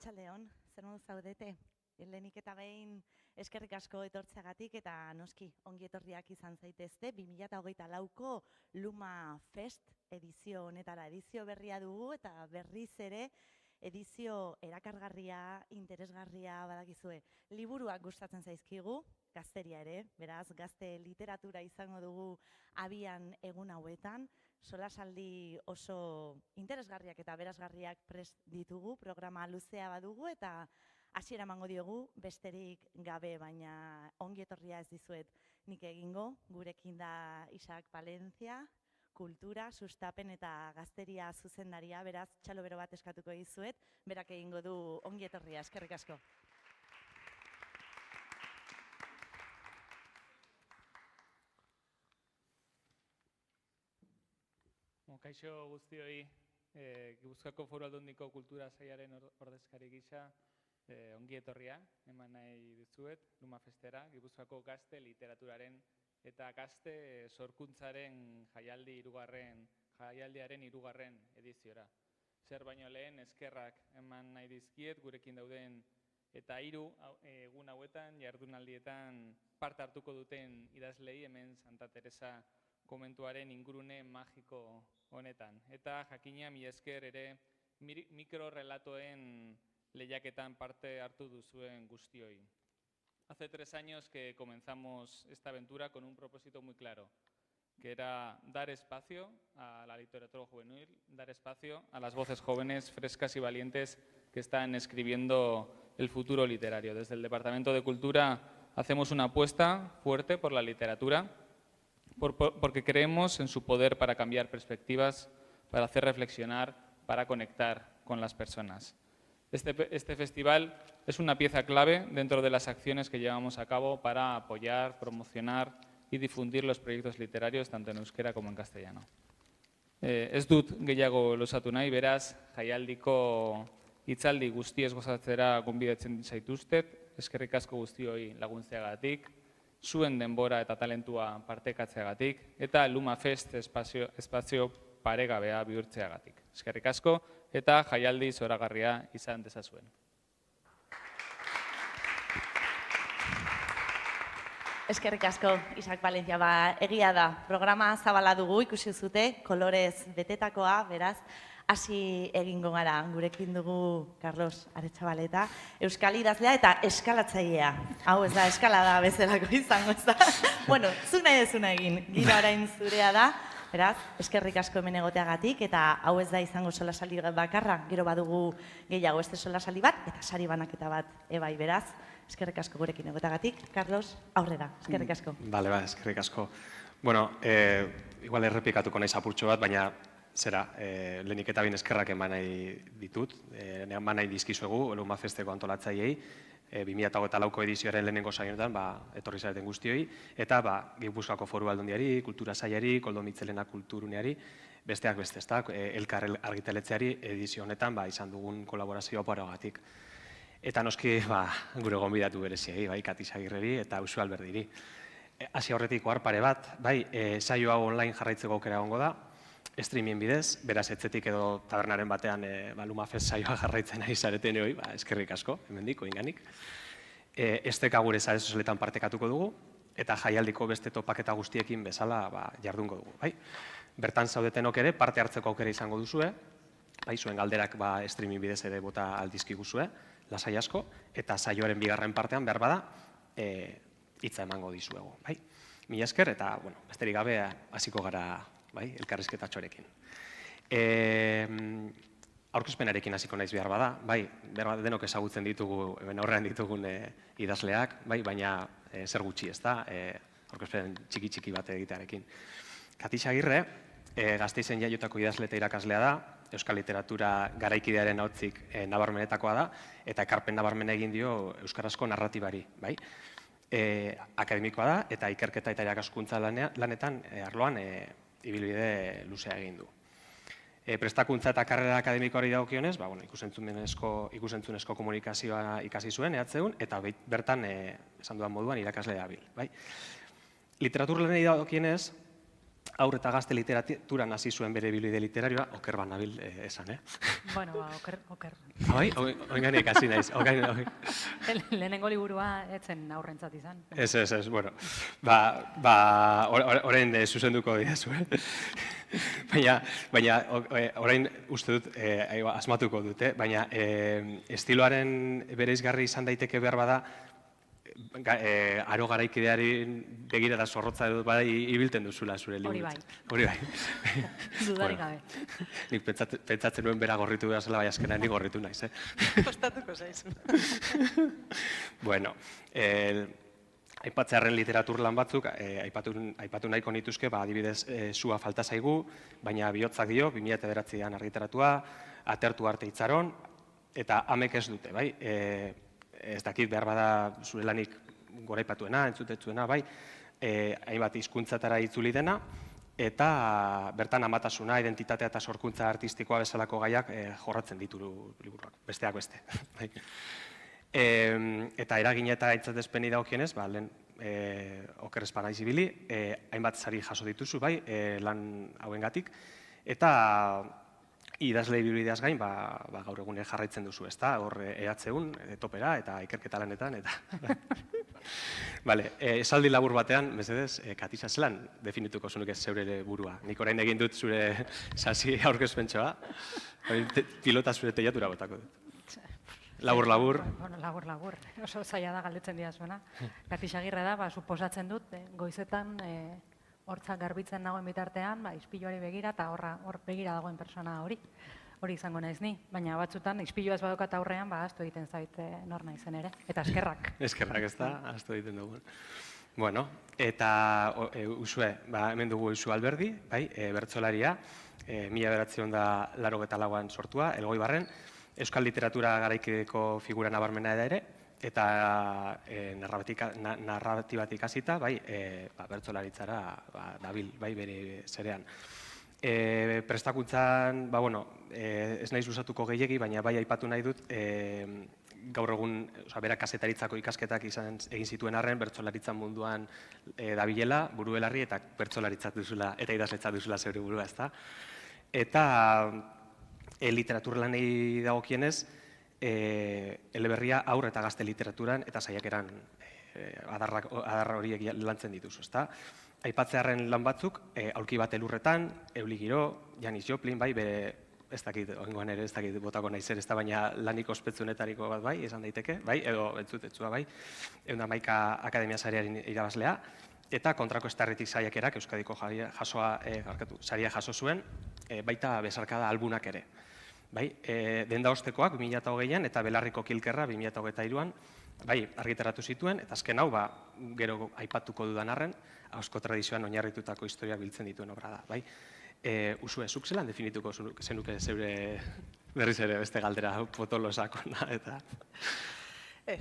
Arratsaldeon, zer modu zaudete? Lehenik eta behin eskerrik asko etortzeagatik eta noski ongi etorriak izan zaitezte 2024ko Luma Fest edizio honetara. Edizio berria dugu eta berriz ere edizio erakargarria, interesgarria badakizue. Liburuak gustatzen zaizkigu, gazteria ere, beraz gazte literatura izango dugu abian egun hauetan. Solasaldi oso interesgarriak eta berazgarriak prest ditugu, programa luzea badugu eta hasiera emango diogu besterik gabe, baina ongi etorria ez dizuet nik egingo, gurekin da Isaac Palencia, kultura, sustapen eta gazteria zuzendaria, beraz txalo bero bat eskatuko dizuet, berak egingo du ongi etorria, eskerrik asko. Kaixo guztioi, Gipuzkoako Foru Aldundiko Kultura Sailaren ordezkari gisa, ongi etorria eman nahi dizuet Luma Festera, Gipuzkoako gazte literaturaren eta gazte sorkuntzaren jaialdiaren hirugarren ediziora. Zer baino lehen eskerrak eman nahi dizkiet gurekin dauden eta 3 egun hauetan jardunaldietan parte hartuko duten idazlei hemen Santa Teresa komentuaren ingurune magiko honetan. Eta jakina mila esker ere mikrorelatoen lehiaketan parte hartu duzuen guztioi. Hace 3 años que comenzamos esta aventura con un propósito muy claro, que era dar espacio a la literatura juvenil, dar espacio a las voces jóvenes, frescas y valientes que están escribiendo el futuro literario. Desde el Departamento de Cultura hacemos una apuesta fuerte por la literatura, porque creemos en su poder para cambiar perspectivas, para hacer reflexionar, para conectar con las personas. Este festival es una pieza clave dentro de las acciones que llevamos a cabo para apoyar, promocionar y difundir los proyectos literarios tanto en euskera como en castellano. Ez dut gehiago luzatu nahi, beraz, jaialdiko hitzaldi guztiez gozatzera gonbidatzen zaituztet, eskerrik asko guztioi laguntzeagatik, zuen denbora eta talentua partekatzeagatik, eta Luma Fest espazio paregabea bihurtzeagatik. Eskerrik asko eta jaialdi zoragarria izan dezazuen. Eskerrik asko, Isaac Palencia, egia da, programa zabala dugu ikusi zute, kolorez betetakoa, beraz, hasi egingo gara, gurekin dugu Carlos Aretxabaleta, euskal idazlea eta eskalatzailea. Hau ez da, eskalada bezalako izango ez da. Bueno, zu nahi dezuna egin, giro orain zurea da, beraz, eskerrik asko hemen egoteagatik, eta hau ez da izango solasaldi bakarra, gero badugu gehiago este solasaldi bat, eta sari banaketa bat ebai, beraz, eskerrik asko gurekin egoteagatik. Carlos, aurrera, eskerrik asko. Bale, eskerrik asko. Bueno, igual errepikatuko naiz apurtxo bat, baina zera, lehenik eta behin eskerrak eman nahi ditut, eman nahi dizkizuegu, Luma Festeko antolatzaileei, 2024ko edizioaren lehenengo saionetan etorri zareten guztioi, eta Gipuzkoako Foru Aldundiari, Kultura Sailari, Koldo Mitxelena Kulturuneari, besteak beste, elkar argitaletzeari edizio honetan izan dugun kolaborazioa parogatik. Eta noski gure gonbidatu bereziei, Kati Sagirreri eta Usu Alberdiri. Hasi aurretik ohar pare bat, saio hau online jarraitzeko aukera egongo da, streaming bidez, beraz etzetik edo tabernaren batean Luma Fest saioa jarraitzen ari zareten hori, eskerrik asko, hemendik, oinganik. Esteka gure sare sozialetan partekatuko dugu, eta jaialdiko beste topaketa guztiekin bezala jardungo dugu. Bertan zaudetenok ere parte hartzeko aukera izango duzue, zuen galderak streaming bidez ere bota aldizkiguzue, lasai asko, eta saioaren bigarren partean behar bada, hitza emango dizuegu. Mila esker, eta besterik gabe hasiko gara elkarrizketatxorekin. Aurkezpenarekin hasiko naiz behar bada, denok ezagutzen ditugu, aurrean ditugun idazleak, baina zer gutxi ez da, aurkezpen txiki bat egitearekin. Kati Sagirre, Gasteizen jaiotako idazle eta irakaslea da, euskal literatura garaikidearen ahotzik nabarmenetakoa da, eta ekarpen nabarmen egin dio euskarazko narratibari. Akademikoa da, eta ikerketa eta irakaskuntza lanetan arloan ibilbide luzea egin du. Prestakuntza eta karrera akademikoari dagokionez, ikusentzunezko komunikazioa ikasi zuen, EHUn, eta bertan, esan dudan moduan, irakasle dabil. Literatur lanei dagokienez, Haur eta gazte literaturan hasi zuen bere ibilbide literarioa, oker banabil esan, Bueno, oker. Bai, oinganik hasi naiz. Lehenengo liburua etzen aurrentzat izan. Ez, bueno. Orain zuzenduko diazu, Baina, orain uste dut, asmatuko dut, baina estiloaren bereizgarri izan daiteke behar bada, aro garaikideari begira da zorrotza edo bai ibilten duzula zure liburu. Hori bai. Dudarik gabe. Nik pentsatzen nuen bera gorritu behar zela, bai azkenean nik gorritu naiz, Kostatuko zaizu. Bueno, aipatzearen literatur lan batzuk, aipatu nahiko nituzke, adibidez, Sua falta zaigu, baina bihotzak dio, 2009an argitaratua, Atertu arte itzaron, eta Amek ez dute, bai? Ez dakit behar bada zure lanik goraipatuena, entzutetzuena, bai, hainbat hizkuntzatara itzuli dena, eta bertan amatasuna, identitatea eta sorkuntza artistikoa bezalako gaiak jorratzen ditu liburuak, besteak beste. Eta eragina eta aitzatezpeni dagokienez, lehen oker ez banaiz ibili, hainbat sari jaso dituzu, bai, lan hauengatik, eta idazle ibilbideaz gain, gaur egune jarraitzen duzu, ezta? Hor EH1, topera eta ikerketa lanetan, eta... Esaldi labur batean, mesedez, Katisa zelan definituko zunuke zeure burua. Nik orain egin dut zure sasi aurkezpentsoa, pilota zure teiatura botako dut. Labur. Bueno, labur. Oso zaila da galdetzen didazuena. Katisa Agirre da, suposatzen dut, goizetan hortzak garbitzen dagoen bitartean, ispiluari begira, eta hor begira dagoen persona hori izango naiz ni. Baina batzutan, ispilua ez badokat aurrean, ahaztu egiten zait nor naizen ere. Eta eskerrak. Eskerrak ez da, ahaztu egiten dugu. Bueno, eta Usue, hemen dugu Usu Alberdi, bertsolaria, 1984an sortua, Elgoibarren, Euskal literatura garaikideko figura nabarmena ere, eta narratibatik hasita, bertsolaritzara dabil, bere zerean. Prestakuntzan, ez naiz luzatuko gehiegi, baina bai aipatu nahi dut, gaur egun, bera kazetaritzako ikasketak egin zituen arren, bertsolaritzan munduan dabilela, buru belarri, eta bertsolaritzat duzula, eta idazletzat duzula zeure burua, ezta. Eta literatur lanei dagokienez, eleberria haur eta gazte literaturan eta saiakeran adarra horiek lantzen dituzu, ezta? Aipatzearen lan batzuk, Aulki bat elurretan, Euli Giro, Janis Joplin, bere, ez dakit, oingoan ere ez dakit botako naiz ere, ez da, baina lanik ospetsunetariko bat esan daiteke, edo entzutetzua, 111 Akademia Sarearen irabazlea, eta kontrako estarritik saiakerak Euskadiko saria jaso zuen, baita besarkada albunak ere. Denda ostekoak 2008an eta Belarriko kilkerra 2023an argitaratu zituen, eta azken hau gero aipatuko dudan arren, ahozko tradizioan oinarritutako historia biltzen dituen obra da. Usue, zuk zelan definituko zenuke zeure berriz ere beste galdera potolo sakona eta... Ez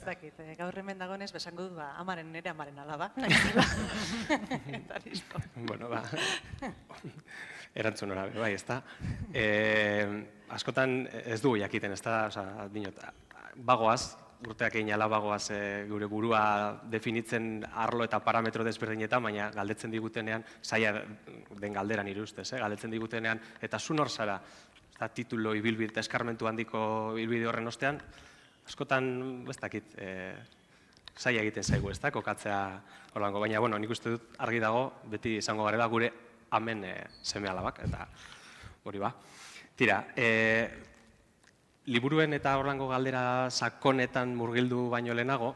dakit. Gaur hemen dagoenez besango du amaren nire amaren alaba. Eta listo. Bueno, erantzun hori, ez da. Askotan ez dugu jakiten, ez da, bagoaz, urteak egin ala bagoaz gure burua definitzen arlo eta parametro desberdinetan, baina galdetzen digutenean, zaila den galdera nire ustez, galdetzen digutenean, eta zu nor zara, titulo ibilbide, eskarmentu handiko ibilbide horren ostean, askotan, ez dakit, zaila egiten zaigu, ez da, kokatzea holango, baina, nik uste dut argi dago, beti izango garela gure amen seme alabak, eta hori ba. Tira, liburuen eta holango galdera sakonetan murgildu baino lehenago,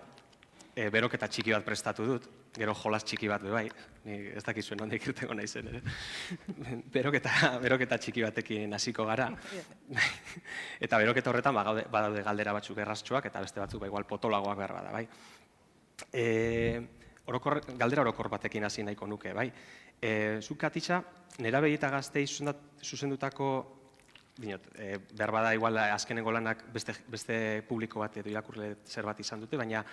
beroketa txiki bat prestatu dut, gero jolas txiki bat bebai, ez dakizuen handik irtengo naizen ere. Beroketa txiki batekin hasiko gara. Eta beroketa horretan badaude galdera batzuk erraztxoak eta beste batzuk igual potolagoak behar bada, bai. Galdera orokor batekin hasi nahiko nuke, bai. Zuk, Katisa, nerabei eta gaztei zuzendutako, behar bada igual azkenengo lanak beste publiko bat edo irakurle zer bat izan dute, baina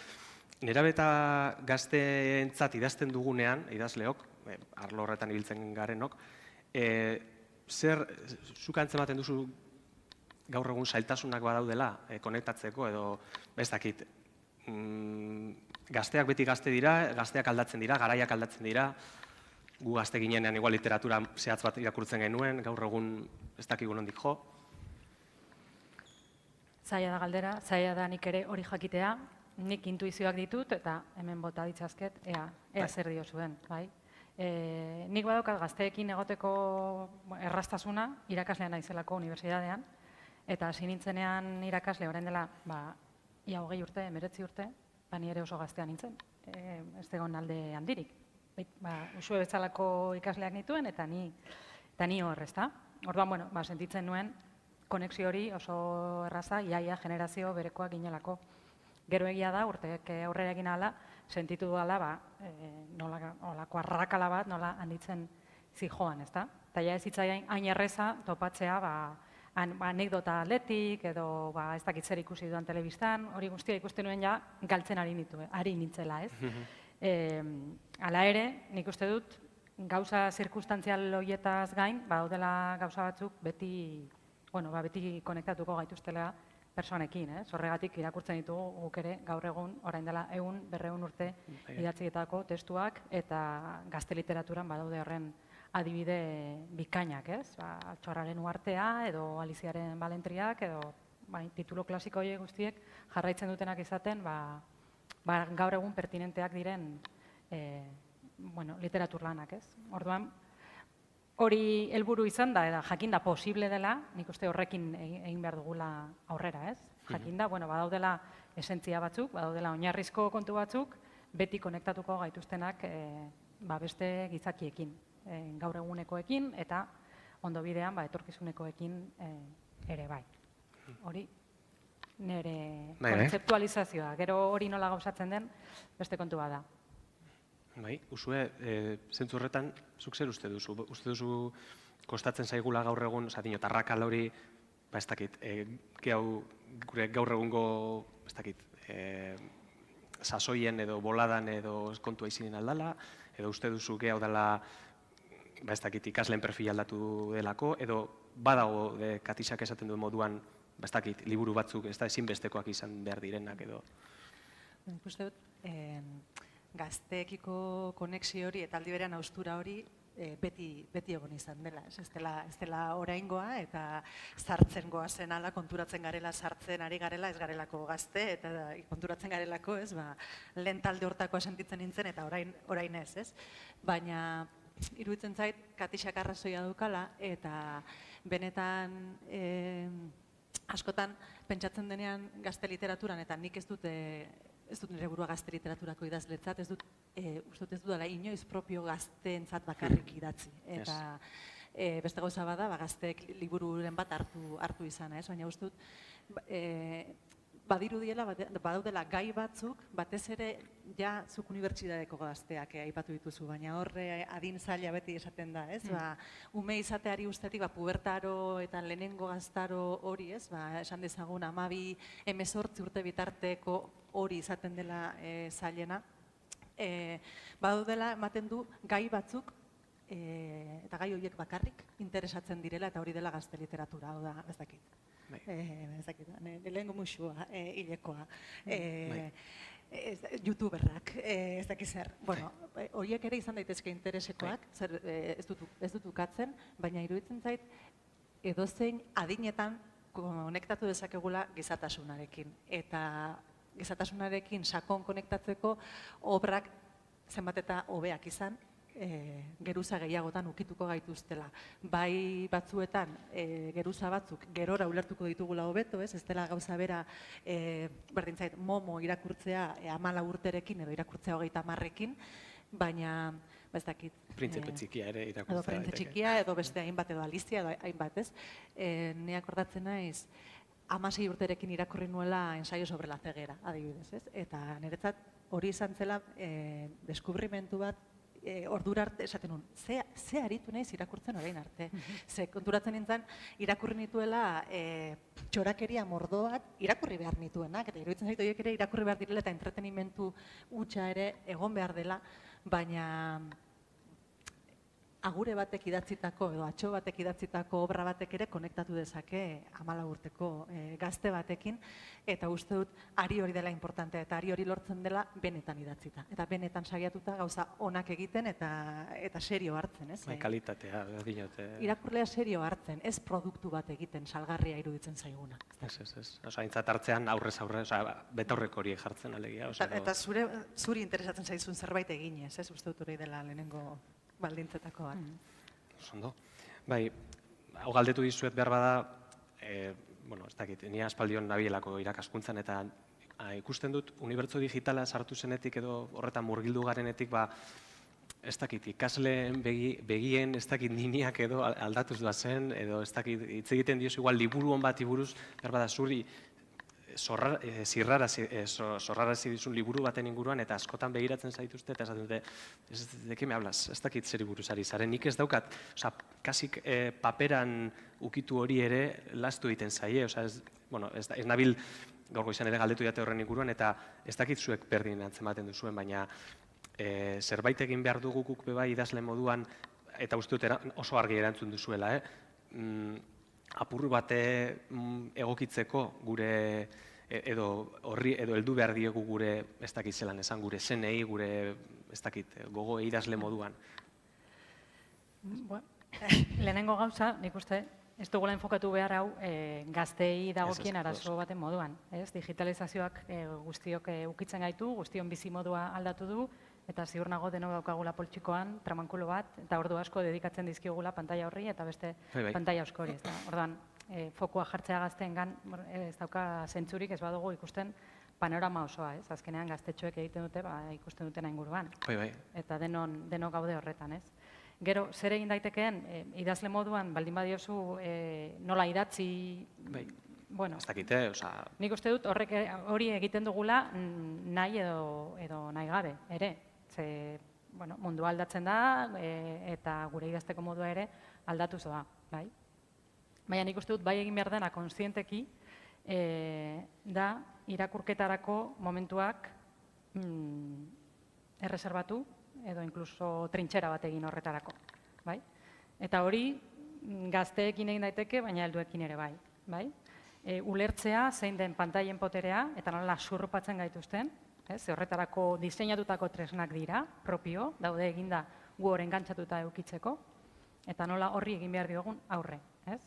nerabe eta gazteentzat idazten dugunean, idazleok, arlo horretan ibiltzen garenok, zuk antzematen duzu gaur egun zailtasunak badaudela konektatzeko edo, ez dakit, gazteak beti gazte dira, gazteak aldatzen dira, garaiak aldatzen dira, gu gazte ginenean igual literatura zehatz bat irakurtzen genuen, gaur egun ez dakigu nondik jo. Zaila da galdera, zaila da nik ere hori jakitea, nik intuizioak ditut eta hemen bota ditzazket, ea zer dio zuen, bai? Nik badaukat gazteekin egoteko erraztasuna irakaslean naizelako unibertsitatean, eta hasi nintzenean irakasle orain dela, ia 20 urte, 19 urte, ni ere oso gaztea nintzen, ez egon alde handirik. Usue bezalako ikasleak nituen eta ni hor, ezta? Orduan, sentitzen nuen konexio hori oso erraza, iaia generazio berekoak ginelako. Gero egia da, urteek aurrera egin ahala, sentitu duela, nolako arrakala bat, nola handitzen zijoan, ezta? Eta ja ez hitzaian hain erreza topatzea, anekdota atletik, edo ez dakit zer ikusi dudan telebistan, hori guztia ikusten nuen ja galtzen ari nintzela, ez? Hala ere, nik uste dut, gauza zirkustantzial horietaz gain, daudela gauza batzuk beti konektatuko gaituztela personekin, ez? Horregatik irakurtzen ditugu guk ere gaur egun, orain dela 100-200 urte idatzitako testuak eta gazte literaturan badaude horren adibide bikainak, ez? Altxorraren uartea edo Aliziaren balentriak edo titulo klasiko horiek guztiek jarraitzen dutenak izaten gaur egun pertinenteak diren literatur lanak, ez? Orduan, hori helburu izan da, eta jakinda posible dela, nik uste horrekin egin behar dugula aurrera, ez? Jakinda, badaudela esentzia batzuk, badaudela oinarrizko kontu batzuk, beti konektatuko gaituztenak beste gizakiekin, gaur egunekoekin, eta ondo bidean etorkizunekoekin ere bai. Hori nire kontzeptualizazioa, gero hori nola gauzatzen den, beste kontu bada. Bai, Usue, zentzu horretan, zuk zer uste duzu? Uste duzu kostatzen zaigula gaur egun, diot, arrakala hori, ez dakit, gure gaur egungo, ez dakit, sasoien edo boladan edo kontua izinen aldala, edo uste duzu gehiago dela, ez dakit, ikasleen perfil aldatu delako, edo badago Katixak esaten duen moduan, ez dakit, liburu batzuk, ez da ezinbestekoak izan behar direnak edo. Nik uste dut, gazteekiko konexio hori eta aldi berean haustura hori beti egon izan dela. Ez dela oraingoa eta sartzen goazen ala, konturatzen garela, sartzen ari garela, ez garelako gazte, eta konturatzen garelako, lehen talde hortakoa sentitzen nintzen eta orain ez. Baina, iruditzen zait, Katixak arrazoia dukala, eta benetan askotan pentsatzen denean gazte literaturan, eta nik ez dut nire burua gazte literaturako idazletzat, ez dut dela inoiz propio gazteentzat bakarrik idatzi. Eta beste gauza bada, gazteek libururen bat hartu izana, baina uste dut badirudiela, badaudela gai batzuk, batez ere ja zuk unibertsitateko gazteak aipatu dituzu, baina horre adin zaila beti esaten da, ume izateari ustetik pubertaro eta lehenengo gaztaro hori, esan dezagun 12-18 urte bitarteko hori izaten dela zailena. Badaudela ematen du gai batzuk eta gai horiek bakarrik interesatzen direla eta hori dela gazte literatura, hau da, ez dakit. Lehengo musua, hilekoa, youtuberrak, ez dakit zer. Horiek ere izan daitezke interesekoak, ez dut ukatzen, baina iruditzen zait edozein adinetan konektatu dezakegula gizatasunarekin. Eta gizatasunarekin sakon konektatzeko obrak zenbat eta hobeak izan, geruza gehiagotan ukituko gaituztela. Bai batzuetan geruza batzuk gerora ulertuko ditugula hobeto, ez dela gauza bera berdintzait momo irakurtzea 14 urterekin edo irakurtzea 30ekin, baina ez dakit. Printzepe txikia ere irakurtzea. Edo printze txikia edo beste hainbat edo Alizia edo hainbat, ez? Ni akordatzen naiz 16 urterekin irakurri nuela ensaio sobre la ceguera, adibidez, ez? Eta niretzat hori izan zela deskubrimentu bat ordura arte esaten nuen, ze aritu naiz irakurtzen orain arte. Ze konturatzen nintzen, irakurri nituela txorakeria mordoak irakurri behar nituenak, eta iruditzen zaitu horiek ere irakurri behar direla eta entretenimentu hutsa ere egon behar dela, baina agure batek idatzitako edo atxo batek idatzitako obra batek ere konektatu dezake 14 urteko gazte batekin, eta uste dut ari hori dela importantea, eta ari hori lortzen dela benetan idatzita. Eta benetan saiatuta gauza onak egiten eta serio hartzen, ez? Kalitatea, dinot. Irakurlea serio hartzen, ez produktu bat egiten salgarria iruditzen zaiguna. Ez. Aintzat hartzean aurrez aurre, betaurreko horiek jartzen alegia. Eta zuri interesatzen zaizun zerbait eginez, ez? Uste dut hori dela lehenengo baldintzetako bat. Ondo. Bai, hau galdetu dizuet behar bada, ez dakit, ni aspaldion nabielako irakaskuntzan, eta ikusten dut, unibertso digitala sartu zenetik edo horretan murgildu garenetik, ez dakit, ikasleen begien, ez dakit niniak edo aldatuz zen, edo ez dakit, hitz egiten dioz igual liburu hon bat iburuz, behar bada zuri, zorrarazi dizun liburu baten inguruan, eta askotan begiratzen zaituzte, eta esaten dute, de que me hablas, ez dakit zer buruz ari zaren, nik ez daukat, kasik paperan ukitu hori ere lastu egiten zaie, ez nabil gaurko izan ere galdetu jate horren inguruan, eta ez dakit zuek berdin antzematen duzuen, baina zerbait egin behar dugu guk bebai idazle moduan, eta uste dut oso argi erantzun duzuela, apur bate egokitzeko gure edo heldu behar diegu gure, ez dakit zelan esan, gure zenei, gure, ez dakit, gogo idazle moduan. Lehenengo gauza, nik uste, ez dugula enfokatu behar hau gaztei dagokien arazo baten moduan. Digitalizazioak guztiok ukitzen gaitu, guztion bizi modua aldatu du, eta ziur nago denok daukagula poltsikoan tramankulo bat, eta ordu asko dedikatzen dizkiogula pantaila horri, eta beste pantaila askori. Orduan, fokua jartzea gazteengan ez dauka zentzurik, ez badugu ikusten panorama osoa, ez? Azkenean gaztetxoek egiten dute, ikusten dutena inguruan. Eta denok gaude horretan, ez? Gero, zer egin daitekeen, idazle moduan, baldin badiozu nola idatzi... Ez dakite, oza... Nik uste dut hori egiten dugula nahi edo nahi gabe, ere. Mundua aldatzen da, eta gure idazteko modua ere aldatuz doa, bai? Baina nik uste dut bai egin behar dena konstienteki, da irakurketarako momentuak erreserbatu, edo inkluso trintxera bat egin horretarako, bai? Eta hori gazteekin egin daiteke, baina helduekin ere bai? Ulertzea zein den pantailen poterea, eta nola surrupatzen gaituzten, horretarako diseinatutako tresnak dira, propio, daude eginda gu horren gantzatuta eukitzeko, eta nola horri egin behar diogun aurre,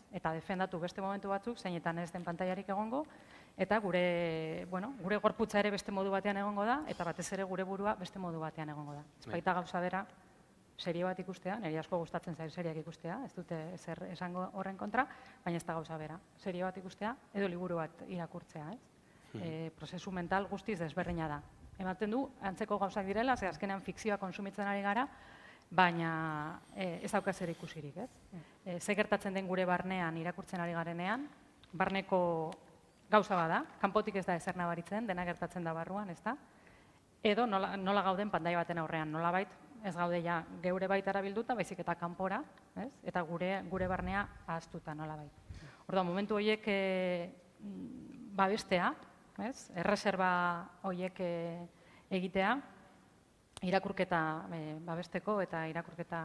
eta defendatu beste momentu batzuk, zeinetan ez den pantailarik egongo, eta gure gorputza ere beste modu batean egongo da, eta batez ere gure burua beste modu batean egongo da. Ez baita gauza bera, serie bat ikustea, niri asko gustatzen zaio seriak ikustea, ez dute ezer esango horren kontra, baina ez da gauza bera. Serie bat ikustea, edo liburu bat irakurtzea, prozesu mental guztiz desberdina da. Ematen du, antzeko gauzak direla, ze azkenean fikzioa konsumitzen ari gara, baina ez dauka zer ikusirik, ez? Ze gertatzen den gure barnean irakurtzen ari garenean, barneko gauza bada, kanpotik ez da ezer nabaritzen, dena gertatzen da barruan, ez da? Edo nola gauden pantaila baten aurrean, nolabait ez gaude ja geure baitara bilduta, baizik eta kanpora, eta gure barnea ahaztuta nolabait. Orduan, momentu horiek babestea, erreserba horiek egitea, irakurketa babesteko eta irakurketa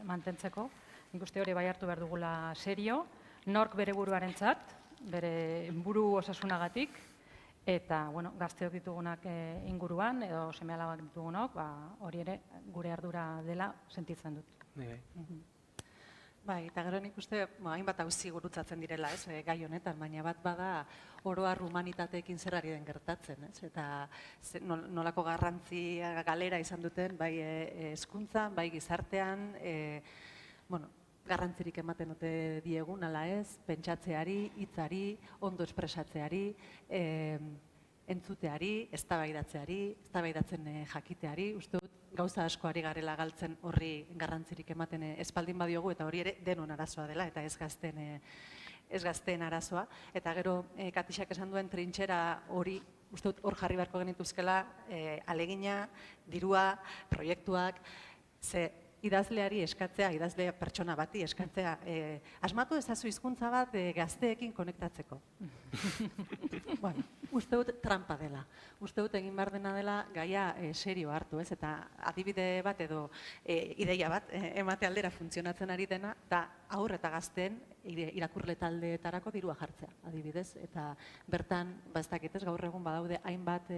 mantentzeko, nik uste hori bai hartu behar dugula serio, nork bere buruarentzat, bere buru osasunagatik, eta gazteok ditugunak inguruan, edo seme-alabak ditugunok, hori ere gure ardura dela sentitzen dut. Bai, eta gero nik uste, hainbat auzi gurutzatzen direla, gai honetan, baina bat bada oroar humanitateekin zer ari den gertatzen, eta nolako garrantzi galera izan duten, bai hezkuntzan, bai gizartean, garrantzirik ematen ote diegun, ala ez, pentsatzeari, hitzari, ondo espresatzeari, entzuteari, eztabaidatzen jakiteari, uste dut, gauza asko ari garela galtzen horri garrantzirik ematen espaldin badiogu, eta hori ere denon arazoa dela, eta ez gazteen arazoa. Eta gero, Katixak esan duen trintxera hori, uste dut, hor jarri beharko genituzkela, alegina, dirua, proiektuak, ze idazleari eskatzea, idazle pertsona bati eskatzea, asmatu ezazu hizkuntza bat gazteekin konektatzeko. uste dut trampa dela. Uste dut egin behar dena dela gaia serio hartu, ez? Eta adibide bat edo ideia bat emate aldera funtzionatzen ari dena, da haur eta gazteen irakurle taldeetarako dirua jartzea, adibidez. Eta bertan, ez dakit ez, gaur egun badaude hainbat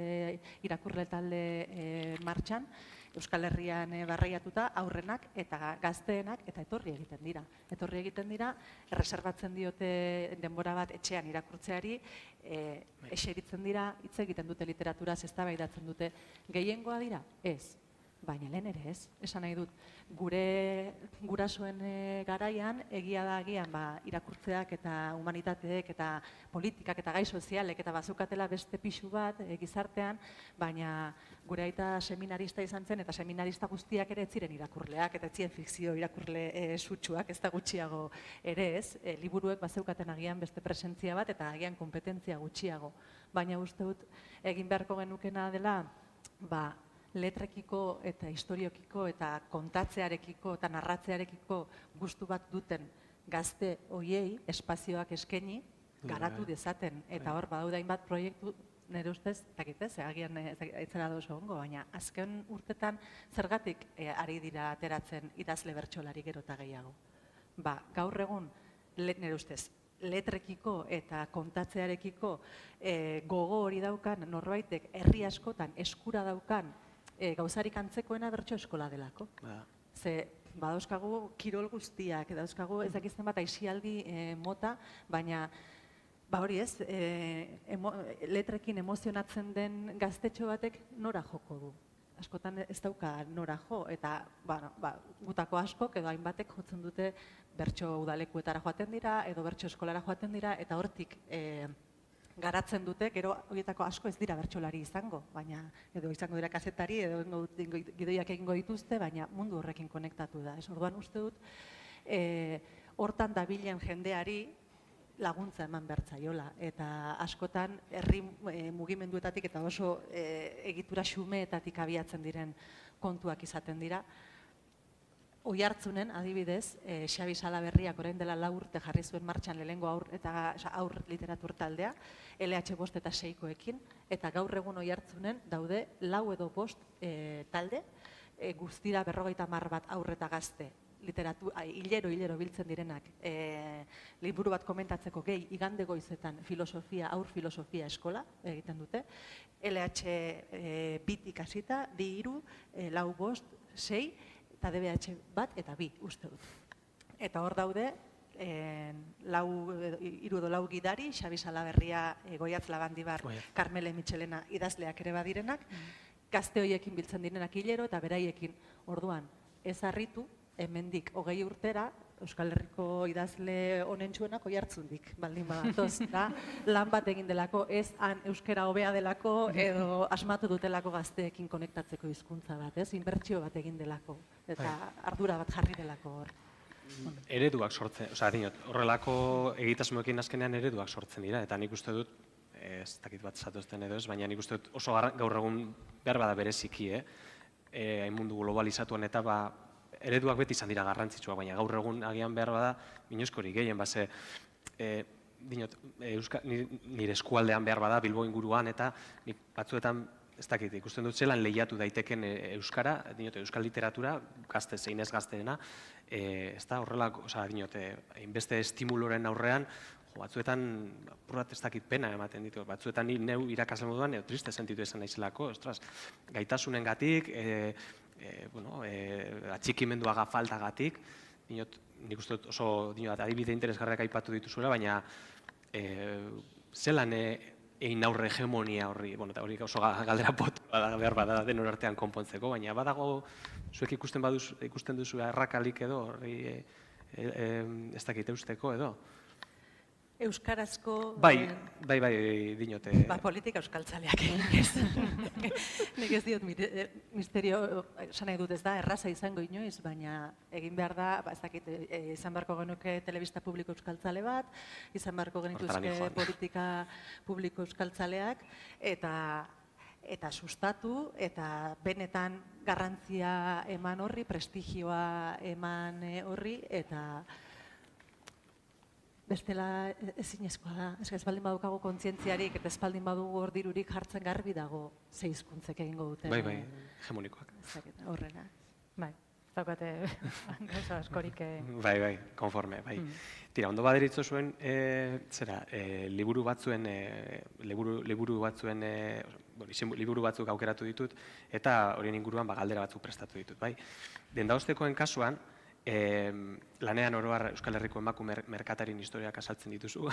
irakurle talde martxan, Euskal Herrian barreiatuta aurrenak eta gazteenak eta etorri egiten dira. Etorri egiten dira, erreserbatzen diote denbora bat etxean irakurtzeari, eseritzen dira, hitz egiten dute literaturaz, eztabaidatzen dute. Gehiengoa dira? Ez. Baina lehen ere ez, esan nahi dut, gure gurasoen garaian, egia da agian irakurtzeak eta humanitateek eta politikak eta gai sozialek eta bazukatela beste pixu bat gizartean, baina gure aita seminarista izan zen eta seminarista guztiak ere ez ziren irakurleak eta ez ziren fikzio irakurle sutsuak, ez da gutxiago ere ez, liburuek bazeukaten agian beste presentzia bat eta agian kompetentzia gutxiago. Baina uste dut egin beharko genukena dela, letrekiko eta historiokiko eta kontatzearekiko eta narratzearekiko gustu bat duten gazte hoiei espazioak eskaini garatu dezaten. Eta hor badaude hainbat proiektu nire ustez, dakitez, agian etzera oso ongo, baina azken urtetan zergatik ari dira ateratzen idazle bertsolari gero eta gehiago. Gaur egun, nire ustez, letrekiko eta kontatzearekiko gogo hori daukan norbaitek herri askotan eskura daukan gauzarik antzekoena bertso eskola delako. Ze badauzkagu kirol guztiak, dauzkagu ez dakizten bat aisialdi mota, baina hori ez, letrekin emozionatzen den gaztetxo batek nora joko du. Askotan ez dauka nora jo, eta gutako askok edo hainbatek jotzen dute bertso udalekuetara joaten dira, edo bertso eskolara joaten dira, eta hortik garatzen dute, gero horietako asko ez dira bertsolari izango, baina edo izango dira kazetari, edo gidoiak egingo dituzte, baina mundu horrekin konektatu da. Orduan uste dut, hortan dabilen jendeari laguntza eman bertzaiola, eta askotan herri mugimenduetatik eta oso egitura xumeetatik abiatzen diren kontuak izaten dira. Oiartzunen, adibidez, Xabi Salaberriak orain dela 4 urte jarri zuen martxan lehenengo aur literatur taldea, LH5 eta 6koekin, eta gaur egun Oiartzunen daude 4 edo 5 talde, guztira 50 bat aur eta gazte, hilero biltzen direnak, liburu bat komentatzeko gehi, igande goizetan aur filosofia eskola egiten dute, LH bitik hasita, 2, 3, 4, 5, 6, eta DBH bat eta 2, uste dut. Eta hor daude, 3 edo 4 gidari, Xabi Salaberria, Goiatz Labandibar, Carmele Michelena idazleak ere badirenak, gazte horiekin biltzen direnak hilero eta beraiekin. Orduan, ez harritu, hemendik 20 urtera, Euskal Herriko idazle honentsuenak Oiartzundik, baldin badatoz, da, lan bat egin delako, ez han euskera hobea delako, edo asmatu dutelako gazteekin konektatzeko hizkuntza bat, ez, inbertsio bat egin delako, eta ardura bat jarri delako hor. Ereduak sortzen, horrelako egitasmoekin azkenean ereduak sortzen dira, eta nik uste dut, ez dakit bat zatozten edo ez, baina nik uste dut oso gaur egun behar bada bereziki, hain mundu globalizatuan eta ereduak beti izan dira garrantzitsuak, baina gaur egun agian behar bada minozkorik gehien, nire eskualdean behar bada Bilbo inguruan, eta batzuetan, ez dakit, ikusten dut zelan lehiatu daiteken euskara, euskal literatura, gazte zein ez gazteena, ez da horrelako, hainbeste estimuloren aurrean, batzuetan, ez dakit pena ematen ditu, batzuetan neu irakasle moduan, triste sentitu esan naizelako, gaitasunen gatik, atxikimenduaga faltagatik, nik uste dut oso adibide interesgarriak aipatu dituzuela, baina zelan egin aurre hegemonia horri, hori oso galdera potua behar bada denor artean konpontzeko, baina badago zuek ikusten duzu errakalik edo, horri ez dakit eusteko edo. Euskarazko... Bai, dinote. Politika euskaltzaleak egin ez. Nik ez diot misterio, esan nahi dut ez da, erraza izango inoiz, baina egin behar da, ez dakit, izan beharko genuke telebista publiko euskaltzale bat, izan beharko genituzke politika publiko euskaltzaleak, eta sustatu, eta benetan garrantzia eman horri, prestigioa eman horri, eta bestela ezinezkoa da. Ez baldin badukagu kontzientziarik eta ez baldin badugu hor dirurik jartzen garbi dago ze hizkuntzek egingo duten. Bai, hegemonikoak. Horrena. Bai, ez daukate gauza askorik. Bai, konforme, bai. Tira, ondo baderitzo zuen, liburu batzuk aukeratu ditut, eta horien inguruan galdera batzuk prestatu ditut, bai. Dendaostekoen kasuan, lanean oro har Euskal Herriko emakume merkatarien historiak azaltzen dituzu,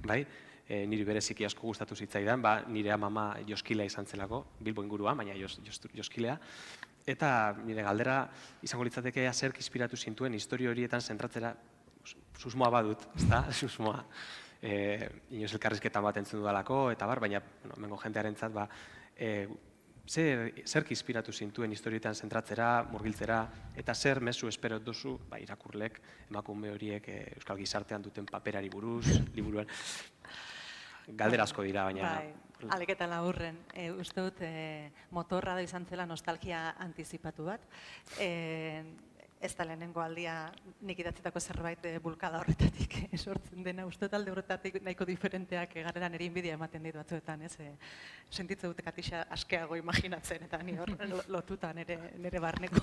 bai? Niri bereziki asko gustatu zitzaidan, nire amama Joskilea izan zelako, Bilbo inguruan, baina Joskilea. Eta nire galdera izango litzateke zerk inspiratu zintuen historia horietan zentratzera susmoa badut, ezta? Susmoa. Inoz elkarrizketan bat entzun dudalako, eta baina mengo jendearentzat zerk inspiratu zintuen historietan zentratzera, murgiltzera, eta zer mezu espero duzu irakurlek, emakume horiek Euskal Gizartean duten paperari buruz, liburuan. Galdera asko dira, baina... Aleketan laburren, uste dut motorra da izan zela nostalgia antizipatu bat. Ez da lehenengo aldia nik idatzitako zerbait bulkada horretatik sortzen dena. Uste dut alde horretatik nahiko diferenteak garela nire inbidia ematen dit batzuetan. Sentitze dute Katixa askeago imaginatzen eta ni hor lotuta nire barneko.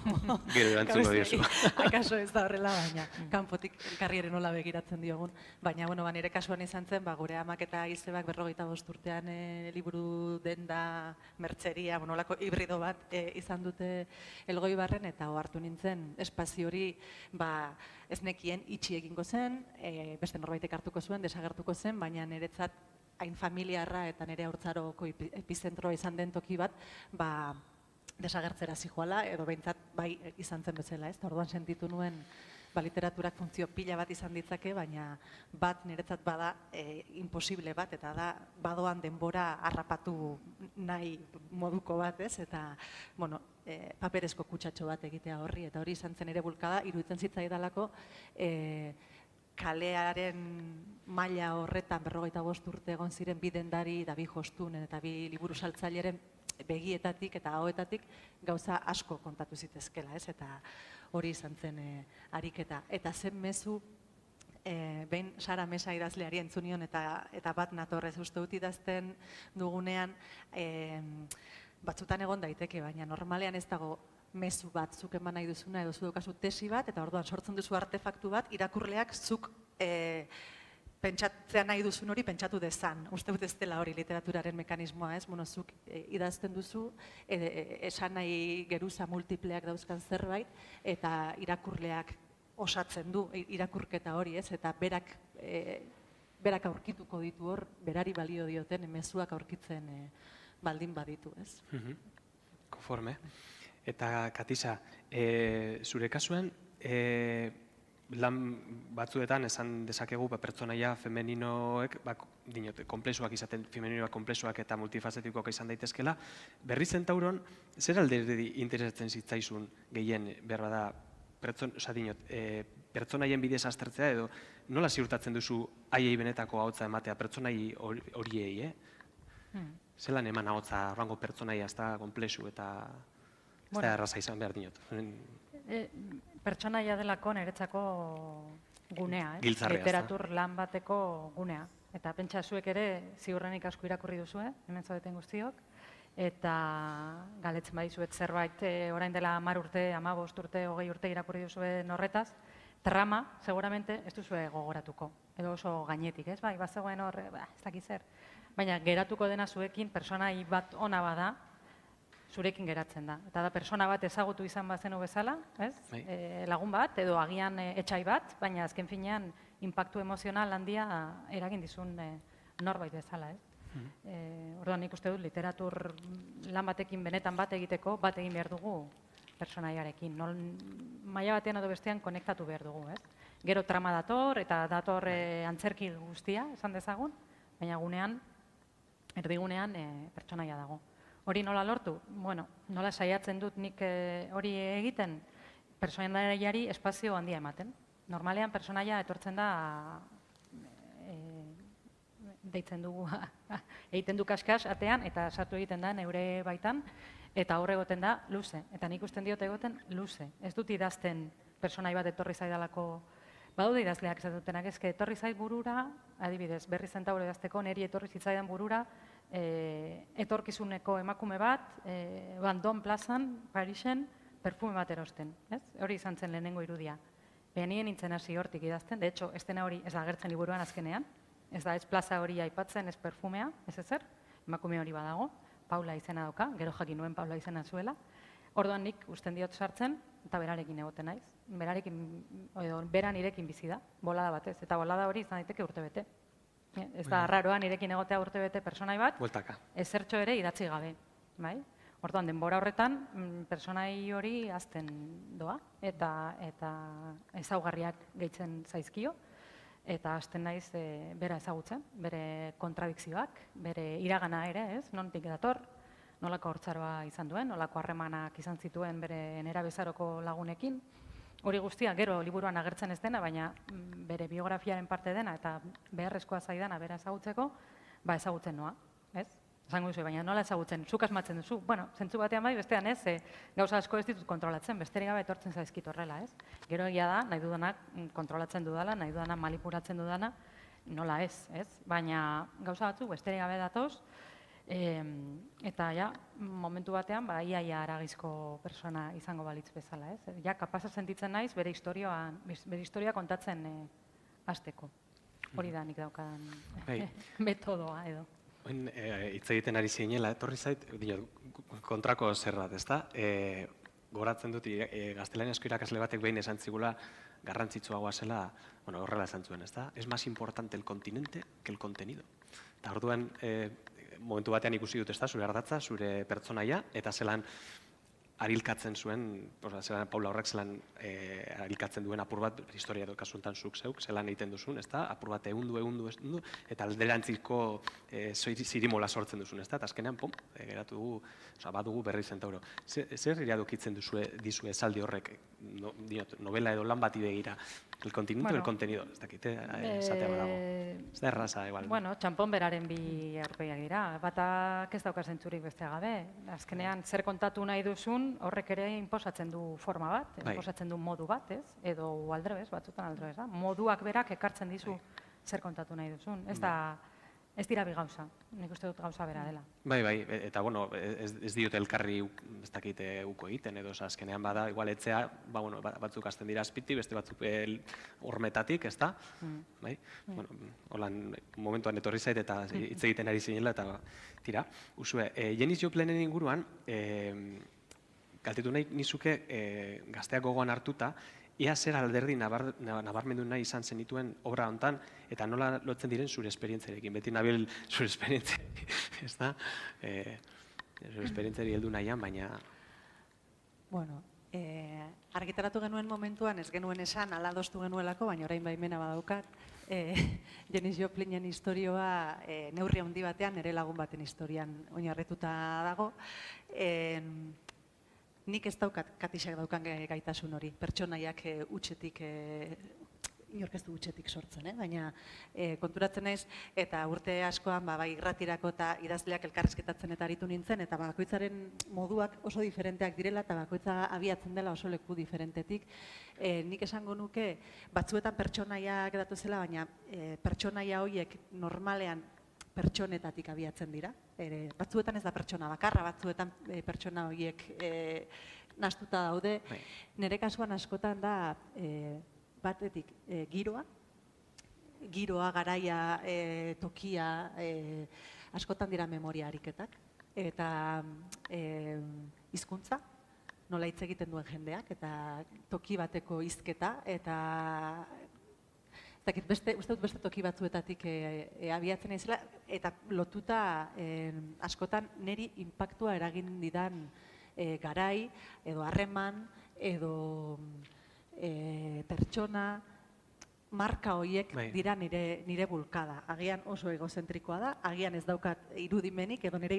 Gero erantzungo diozu. Akaso ez da horrela, baina kanpotik elkarri ere nola begiratzen diogun. Baina nire kasuan izan zen, gure amak eta izebak 45 urtean liburu denda mertzeria, nolako hibrido bat izan dute Elgoibarren, eta hartu nintzen espazio hori ez nekien itxi egingo zen, beste norbaitek hartuko zuen, desagertuko zen, baina niretzat hain familiarra eta nire haurtzaroko epizentroa izan den toki bat, desagertzera zijoala, edo behintzat bai izan zen bezala, ez? Orduan sentitu nuen literaturak funtzio pila bat izan ditzake, baina bat niretzat bada imposible bat, eta da badoan denbora harrapatu nahi moduko bat, ez? Eta, paperezko kutsatxo bat egitea horri, eta hori izan zen ere bulkada, iruditzen zitzaidalako kalearen maila horretan 45 urte egon ziren bi dendari, da bi jostun eta bi liburu saltzaileren begietatik eta ahoetatik gauza asko kontatu zitezkela, ez? Eta hori izan zen ariketa. Eta zen mezu, behin Sara Mesa idazleari entzunion eta bat natorrez uste dut idazten dugunean, batzutan egon daiteke, baina normalean ez dago mezu bat zuk eman nahi duzuna edo zu daukazu tesi bat, eta orduan sortzen duzu artefaktu bat, irakurleak zuk pentsatzea nahi duzun hori pentsatu dezan. Uste dut ez dela hori literaturaren mekanismoa, ez? Zuk idazten duzu, esan nahi geruza multipleak dauzkan zerbait, eta irakurleak osatzen du irakurketa hori, ez? Eta berak aurkituko ditu hor, berari balio dioten mezuak aurkitzen baldin baditu, ez? Konforme. Eta, Katixa, zure kasuan, lan batzuetan esan dezakegu pertsonaia femeninoek, komplexuak izaten, femeninoak komplexuak eta multifazetikoak izan daitezkela. Berri Zentauron, zer alderdi interesatzen zitzaizun gehien behar bada pertsonaien bidez aztertzea, edo nola ziurtatzen duzu haiei benetako ahotsa ematea pertsonai horiei, zelan eman ahotsa rango pertsonaia ez da komplexu eta ez da erraza izan behar dinot. Pertsonaia delako niretzako gunea, literatur lan bateko gunea. Eta pentsa zuek ere ziurrenik asko irakurri duzue, hemen zaudeten guztiok, eta galetzen badizuet zerbait orain dela 10 urte, 15 urte, 20 urte irakurri duzuen horretaz, trama, seguramente, ez duzue gogoratuko, edo oso gainetik, ez? Bai, bazegoen hor, ez dakit zer. Baina geratuko dena zuekin, pertsonai bat ona bada, zurekin geratzen da. Eta da, persona bat ezagutu izan bazenu bezala, ez? Lagun bat, edo agian etxai bat, baina azken finean inpaktu emozional handia eragin dizun norbait bezala, ez? Orduan nik uste dut, literatur lan batekin benetan bat egiteko, bat egin behar dugu personaiarekin. Maila batean edo bestean konektatu behar dugu, ez? Gero trama dator, eta dator antzerki guztia, esan dezagun, baina gunean, erdigunean pertsonaia dago. Hori nola lortu? Bueno, nola saiatzen dut nik hori egiten, pertsonaiari espazio handia ematen. Normalean pertsonaia etortzen da, deitzen dugu, egiten du kaskas atean, eta sartu egiten da neure baitan, eta hor egoten da luze. Eta nik usten diot egoten luze. Ez dut idazten pertsonai bat etorri zaidalako Badaude idazleak esaten dutenak, eske etorri zait burura, adibidez, Berri Zentauro idazteko, niri etorri zitzaidan burura, etorkizuneko emakume bat, Bandon plazan, Parisen, perfume bat erosten, ez? Hori izan zen lehenengo irudia. Nien nintzen hasi hortik idazten, de hecho, estena hori ez da agertzen liburuan azkenean, ez da ez plaza hori aipatzen, ez perfumea, ez ezer, emakume hori badago, Paula izena dauka, gero jakin nuen Paula izena zuela. Orduan nik usten diot sartzen, eta berarekin egoten naiz. Bera nirekin bizi da, bolada batez, eta bolada hori izan daiteke urtebete. Ez da raroa nirekin egotea urtebete pertsonai bat, Bueltaka. ezertxo ere idatzi gabe. Bai? Orduan, denbora horretan, pertsonai hori hazten doa, eta ezaugarriak gehitzen zaizkio, eta hasten naiz bera ezagutzen, bere kontradikzioak, bere iragana ere, ez, nondik dator, nolako haurtzaroa izan duen, nolako harremanak izan zituen bere nerabezaroko lagunekin. Hori guztia, gero liburuan agertzen ez dena, baina bere biografiaren parte dena, eta beharrezkoa zaidana bera ezagutzeko, ezagutzen noa, ez? Esango duzu, baina nola ezagutzen, zuk asmatzen duzu. Bueno, zentzu batean bai, bestean ez, gauza asko ez ditut kontrolatzen, besterik gabe etortzen zaizkit horrela, ez? Gero egia da, nahi dudanak kontrolatzen dudala, nahi dudanak manipulatzen dudana, nola ez, ez? Baina gauza batzuk besterik gabe datoz, eta ja, momentu batean, iaia aragizko persona izango balitz bezala, ez? Ja, kapaza sentitzen naiz bere historia kontatzen hasteko. Hori da nik daukadan metodoa edo. Hitz egiten ari zinela, etorri zait, kontrako zer bat, ezta? Goratzen dut, gaztelaniazko irakasle batek behin esan zigula garrantzitsuagoa zela, horrela esan zuen, ezta? Es más importante el continente que el contenido. Eta orduan, momentu batean ikusi dut, ezta, zure ardatza, zure pertsonaia, eta zelan arilkatzen zuen, Paula horrek zelan arilkatzen duen apur bat, historia dut kasuntan zuk zeuk, zelan egiten duzun, ezta? Apur bat egundu, eta alderantziko zirimola sortzen duzun, ezta? Eta azkenean, geratu dugu, badugu Berri Zentauro. Zer iradokitzen dizu esaldi horrek, novela edo lan bati begira, el continente o el contenido? Ez dakite, esatea badago. Ez da erraza, igual. Bueno, txanpon beraren bi aurpegiak dira. Batak ez dauka zentzurik bestea gabe. Azkenean, zer kontatu nahi duzun, horrek ere inposatzen du forma bat, inposatzen du modu bat, ez? Edo aldrebez, batzutan aldrebez, da? Moduak berak ekartzen dizu zer kontatu nahi duzun. Ez dira bi gauza, nik uste dut gauza bera dela. Bai, eta bueno, ez diote elkarri ez dakite uko egiten, edo azkenean bada, igual etzea, batzuk hasten dira azpiti, beste batzuk hormetatik, ez da? Bai, holan momentuan etorri zait eta hitz egiten ari zinela, eta tira. Usue, Janis Joplinen inguruan, galdetu nahi nizuke gazteak gogoan hartuta, ea zer alderdi nabarmendu nahi izan zenituen obra hontan, eta nola lotzen diren zure esperientziarekin. Beti nabil zure esperientziarekin, ez da? Zure esperientziari heldu nahian, baina... Bueno, argitaratu genuen momentuan, ez genuen esan, ala adostu genuelako, baina orain baimena badaukat, Janis Joplinen historioa neurri handi batean, nire lagun baten historian oinarrituta dago. Nik ez daukat Katixak daukan gaitasun hori, pertsonaiak utxetik, inork ez du utxetik sortzen, baina konturatzen naiz, eta urte askoan bai irratirako eta idazleak elkarrizketatzen eta aritu nintzen, eta bakoitzaren moduak oso diferenteak direla, eta bakoitza abiatzen dela oso leku diferentetik. Nik esango nuke, batzuetan pertsonaiak datu zela, baina pertsonaia horiek normalean pertsonetatik abiatzen dira. Batzuetan ez da pertsona bakarra, batzuetan pertsona horiek nahastuta daude. Nire kasuan askotan da batetik giroa, garaia, tokia, askotan dira memoria ariketak. Eta hizkuntza, nola hitz egiten duen jendeak, eta toki bateko hizketa, eta uste dut beste toki batzuetatik abiatzen naizela, eta lotuta askotan niri inpaktua eragin didan garai, edo harreman, edo pertsona, marka horiek dira nire bulkada. Agian oso egozentrikoa da, agian ez daukat irudimenik, edo nire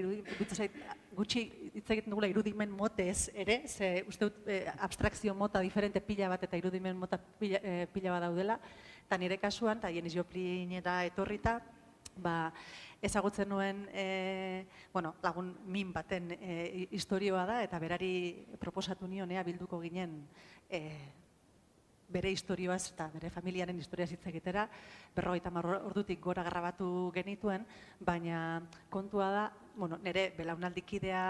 gutxi hitz egiten dugula irudimen motez ere, ze uste dut abstrakzio mota diferente pila bat eta irudimen mota pila bat daudela, eta nire kasuan, eta Janis Joplinera etorrita, ezagutzen nuen lagun min baten historioa da, eta berari proposatu nion bilduko ginen bere historioaz eta bere familiaren historiaz hitz egitera, 50 ordutik gora grabatu genituen, baina kontua da, nire belaunaldikidea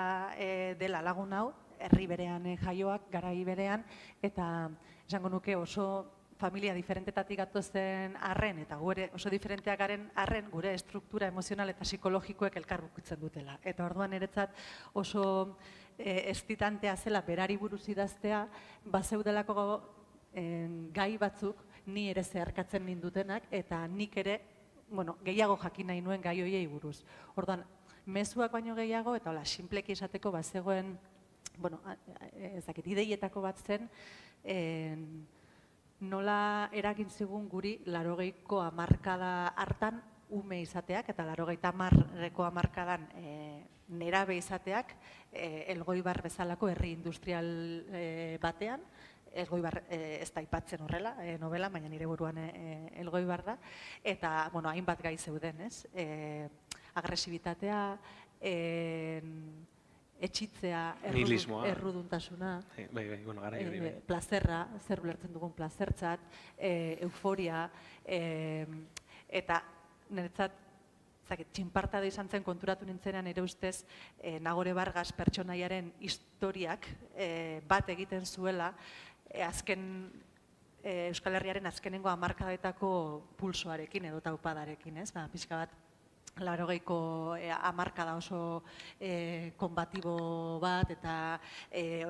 dela lagun hau, herri berean jaioak, garai berean, eta esango nuke oso familia diferentetatik gatozen arren, eta gure oso diferenteak garen arren, gure estruktura emozional eta psikologikoek elkarbukitzen dutela. Eta orduan niretzat oso estitantea zela berari buruz idaztea, bazeudelako gai batzuk ni ere zeharkatzen nindutenak, eta nik ere, gehiago jakin nahi nuen gai horiei buruz. Orduan, mezuak baino gehiago, eta hola, sinpleki esateko bazegoen, ideietako bat zen, nola eragin zigun guri 80ko hamarkada hartan ume izateak, eta 80ko hamarkadan nerabe izateak Elgoibar bezalako herri industrial batean, Elgoibar ez da aipatzen horrela, novela, baina nire buruan Elgoibar da, eta hainbat gai zeuden, ez? Agresibitatea, etxitzea, erruduntasuna, plazerra, zer ulertzen dugun plazertzat, euforia, eta niretzat, txinparta da izan zen konturatu nintzenean ere ustez Nagore Vargas pertsonaiaren historiak bat egiten zuela azken Euskal Herriaren azkenengo hamarkadetako pulsoarekin edo taupadarekin, ez? Pixka bat 80ko hamarkada oso konbatibo bat eta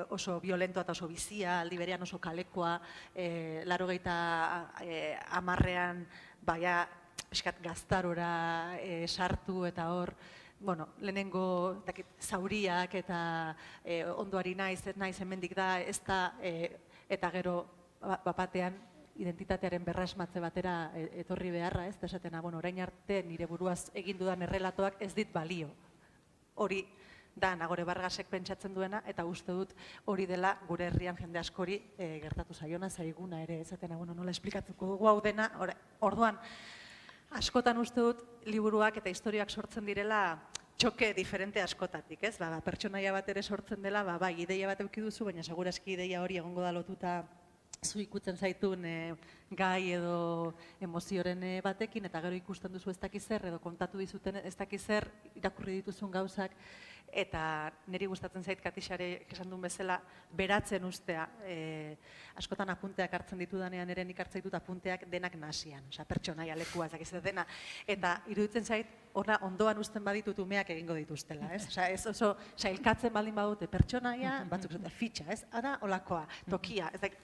oso violentoa eta oso bizia, aldi berean oso kalekoa, 80ean baina eskat gaztarora sartu eta hor, lehenengo zauriak eta ondoari naiz hemendik da, ez da, eta gero bapatean identitatearen berrasmatze batera etorri beharra, ez da esatena, orain arte nire buruaz egin dudan errelatoak ez dit balio. Hori da Nagore Vargasek pentsatzen duena, eta uste dut hori dela gure herrian jende askori gertatu zaiona, zaiguna ere, esatena, nola esplikatuko dugu hau dena, orduan, askotan uste dut liburuak eta historiak sortzen direla txoke diferente askotatik, ez? Pertsonaia bat ere sortzen dela, bai, ideia bat eduki duzu, baina segurazki ideia hori egongo da lotuta zu ikutzen zaitun gai edo emozioren batekin, eta gero ikusten duzu ez dakiz zer, edo kontatu dizuten ez dakiz zer, irakurri dituzun gauzak, eta niri gustatzen zait Katixare esan duen bezala, beratzen ustea, askotan apunteak hartzen ditudanean ere nik hartzen ditut apunteak denak nasian, pertsonaia lekua, ez dakiz dena, eta iruditzen zait, horra ondoan uzten baditut umeak egingo dituztela, ez? Ez oso sailkatzen baldin badute pertsonaia, batzuk zuten fitxa, ez? Ara, olakoa, tokia, ez dakit.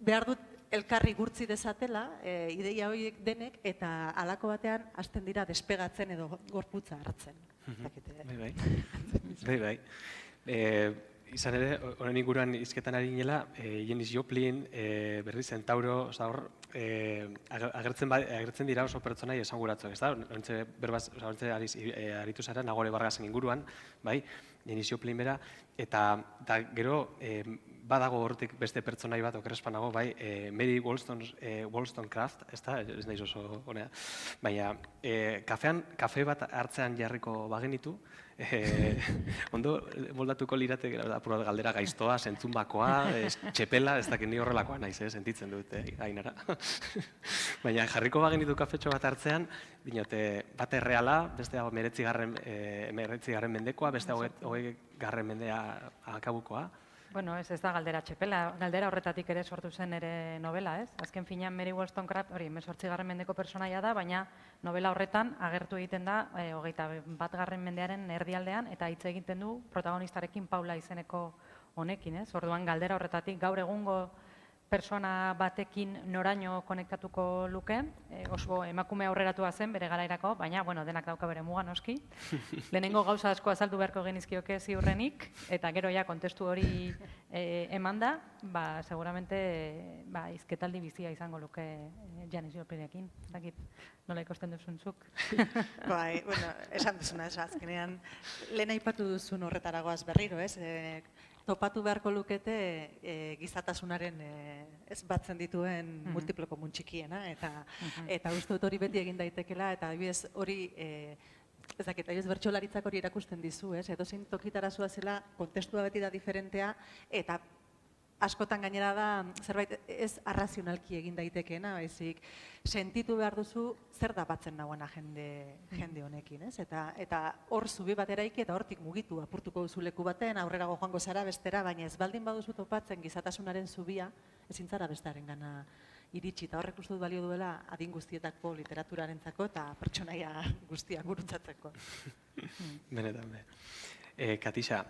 Behar dut elkarri gurtzi dezatela, ideia horiek denek, eta halako batean hasten dira despegatzen edo gorputza hartzen. Bai. Izan ere, honen inguruan hizketan ari ginela, Janis Joplin, berri Centauro, agertzen dira oso pertsonai esanguratzuak, ez da? Hortze aritu zara Nagore Vargasen inguruan, bai, Janis Joplin bera, eta gero badago hortik beste pertsonai bat, okerrespanago, bai, Mary Wollstonecraft, ez da, ez naiz oso honea, baina kafe bat hartzean jarriko bagenitu, ondo moldatuko lirate apurat galdera gaiztoa, zentzunbakoa, txepela, ez dakit ni horrelakoa naiz, sentitzen dut, Ainara. Baina jarriko bagenitu kafetxo bat hartzean, dinote, bat erreala, beste 19. mendekoa, beste 20. mendea akabukoa. Bueno, ez da galdera txepela, galdera horretatik ere sortu zen ere novela, ez? Azken finean Mary Wollstonecraft, hori, 19. mendeko pertsonaia da, baina novela horretan agertu egiten da 21. mendearen erdialdean, eta hitz egiten du protagonistarekin Paula izeneko honekin, ez? Orduan galdera horretatik gaur egungo persona batekin noraino konektatuko luke, oso emakume aurreratua zen bere garairako, baina, denak dauka bere muga noski. Lehenengo gauza asko azaldu beharko genizkioke ziurrenik, eta gero ja kontestu hori emanda, seguramente izketaldi bizia izango luke Janis Joplinekin. Ez dakit, nola ikusten duzun zuk? Bai, esan duzuna, azkenean, lehen aipatu duzun horretaragoaz berriro, ez? Topatu beharko lukete gizatasunaren ez batzen dituen multiplo komun txikiena, eta uste dut hori beti egin daitekela, eta adibidez hori, ez dakit, bertsolaritzak hori erakusten dizu, edozein tokitara zela, kontestua beti da diferentea, eta askotan gainera da zerbait ez arrazionalki egin daitekeena, baizik sentitu behar duzu zer da batzen nagoena jende honekin, ez? Eta hor zubi bat eraiki eta hortik mugitu apurtuko duzu leku baten, aurrerago joango zara bestera, baina ez baldin baduzu topatzen gizatasunaren zubia, ezin zara bestearengana iritsi, eta horrek uste dut balio duela adin guztietako literaturarentzako eta pertsonaia guztiak gurutzatzeko. Benetan, be. Katixa,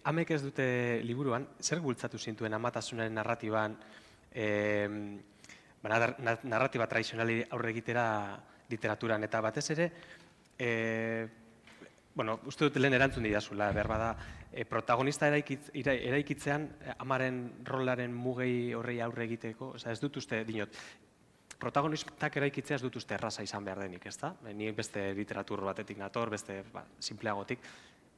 amek ez dute liburuan, zer bultzatu zintuen amatasunaren narratiban, narratiba tradizionali aurre egitera literaturan, eta batez ere, uste dut lehen erantzun didazula, behar bada, protagonista eraikitzean amaren rolaren mugei horrei aurre egiteko, ez dut uste, dinot, protagonistak eraikitzea ez dut uste erraza izan behar denik, ez da? Ni beste literatur batetik nator, beste simpleagotik,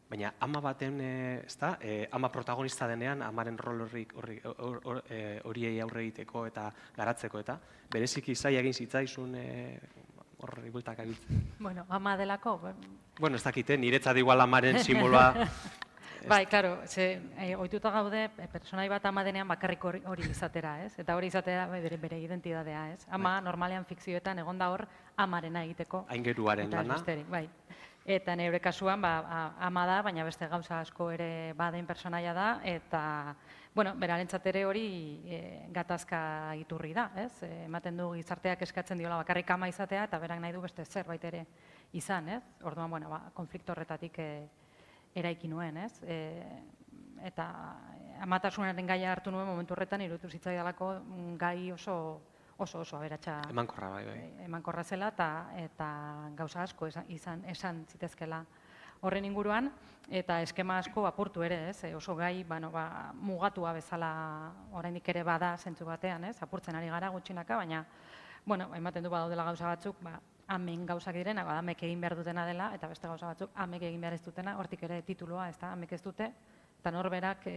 baina ama baten, ez da, ama protagonista denean, amaren rol horiei aurre egiteko eta garatzeko, eta bereziki zaila egin zitzaizun horri bultak abiltzen. Bueno, ama delako. Bueno, ez dakite, niretzat igual amaren simboloa. Bai, klaro, ohituta gaude, pertsonai bat ama denean bakarrik hori izatera, ez? Eta hori izatera bere identidadea, ez? Ama, normalean fikzioetan egonda hor, amarena egiteko. Aingeruaren lana. Bai. Eta neure kasuan, ama da, baina beste gauza asko ere baden pertsonaia da, eta, bueno, berarentzat ere hori gatazka iturri da, ez? Ematen du gizarteak eskatzen diola bakarrik ama izatea, eta berak nahi du beste zerbait ere izan, ez? Orduan, bueno, konflikto horretatik eraiki nuen, ez? Eta amatasunaren gaia hartu nuen momentu horretan, iruditu zitzaidalako gai oso aberatsa emankorra, bai. Emankorra zela eta gauza asko esan zitezkela horren inguruan, eta eskema asko apurtu ere, ez? Oso gai mugatua bezala oraindik ere bada zentzu batean, ez? Apurtzen ari gara gutxinaka, baina, bueno, ematen du badaudela gauza batzuk, amen gauzak direna, amek egin behar dutena dela, eta beste gauza batzuk amek egin behar ez dutena, hortik ere titulua, ez da, amek ez dute, eta norberak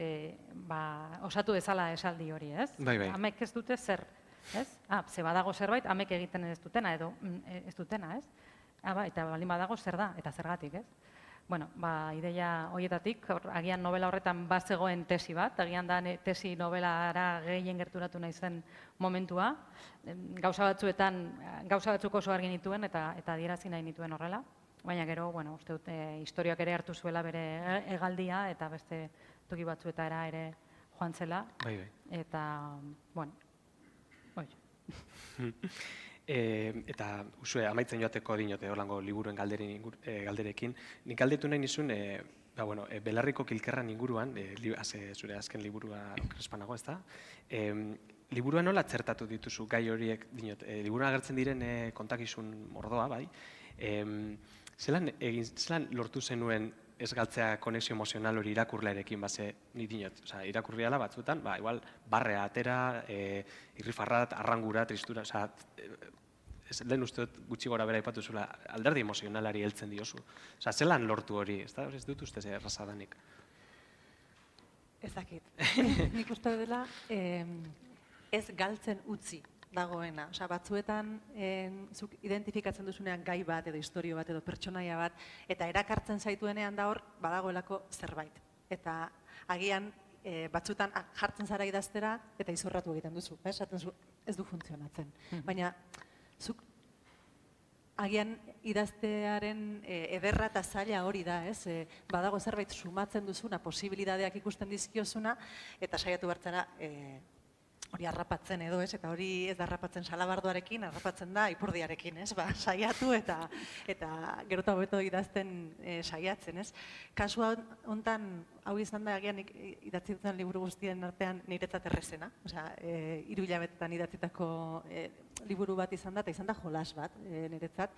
osatu dezala esaldi hori, ez? Bai. Amek ez dute zer, ez? Ze badago zerbait, amek egiten ez dutena, edo ez dutena, ez? Eta baldin badago zer da, eta zergatik, ez? Bueno, ideia horietatik, agian novela horretan bazegoen tesi bat, agian da tesi novelara gehien gerturatu nahi zen momentua, gauza batzuk oso argi nituen eta adierazi nahi nituen horrela, baina gero, bueno, uste dut, historiak ere hartu zuela bere hegaldia eta beste toki batzuetara ere joan zela. Bai. Eta, bueno, eta usue, amaitzen joateko dinote horlango liburuen galderekin. Nik galdetu nahi nizun, Belarriko kilkerran inguruan, zure azken liburua okerespanago, ez da? Liburua nola txertatu dituzu gai horiek, liburuan agertzen diren kontakizun mordoa, bai? Zelan lortu zenuen ez galtzea konexio emozional hori irakurlearekin, ni dinot, irakurriala batzuetan, igual, barrea atera, irrifarrat, arrangura, tristura, lehen uste dut gutxi gora bera ipatu zula, alderdi emozionalari heltzen diozu. Zelan lortu hori, ez dut uste errazadanik? Ez dakit. Nik uste dela ez galtzen utzi dagoena. Batzuetan zuk identifikatzen duzunean gai bat edo historio bat edo pertsonaia bat eta erakartzen zaituenean da hor badagoelako zerbait. Eta agian batzuetan jartzen zara idaztera eta izorratu egiten duzu. Esaten zu ez du funtzionatzen. Baina zuk agian idaztearen ederra eta zaila hori da, ez? Badago zerbait sumatzen duzuna, posibilidadeak ikusten dizkiozuna eta saiatu bertzara hori harrapatzen edo, ez? Eta hori ez da harrapatzen salabardoarekin, harrapatzen da ipurdiarekin, ez? Saiatu eta gero eta hobeto idazten saiatzen, ez? Kasu honetan, hau izan da, agian idatzi duten liburu guztien artean niretzat errezena. 3 hilabetetan idatzitako liburu bat izan da, eta izan da jolas bat niretzat.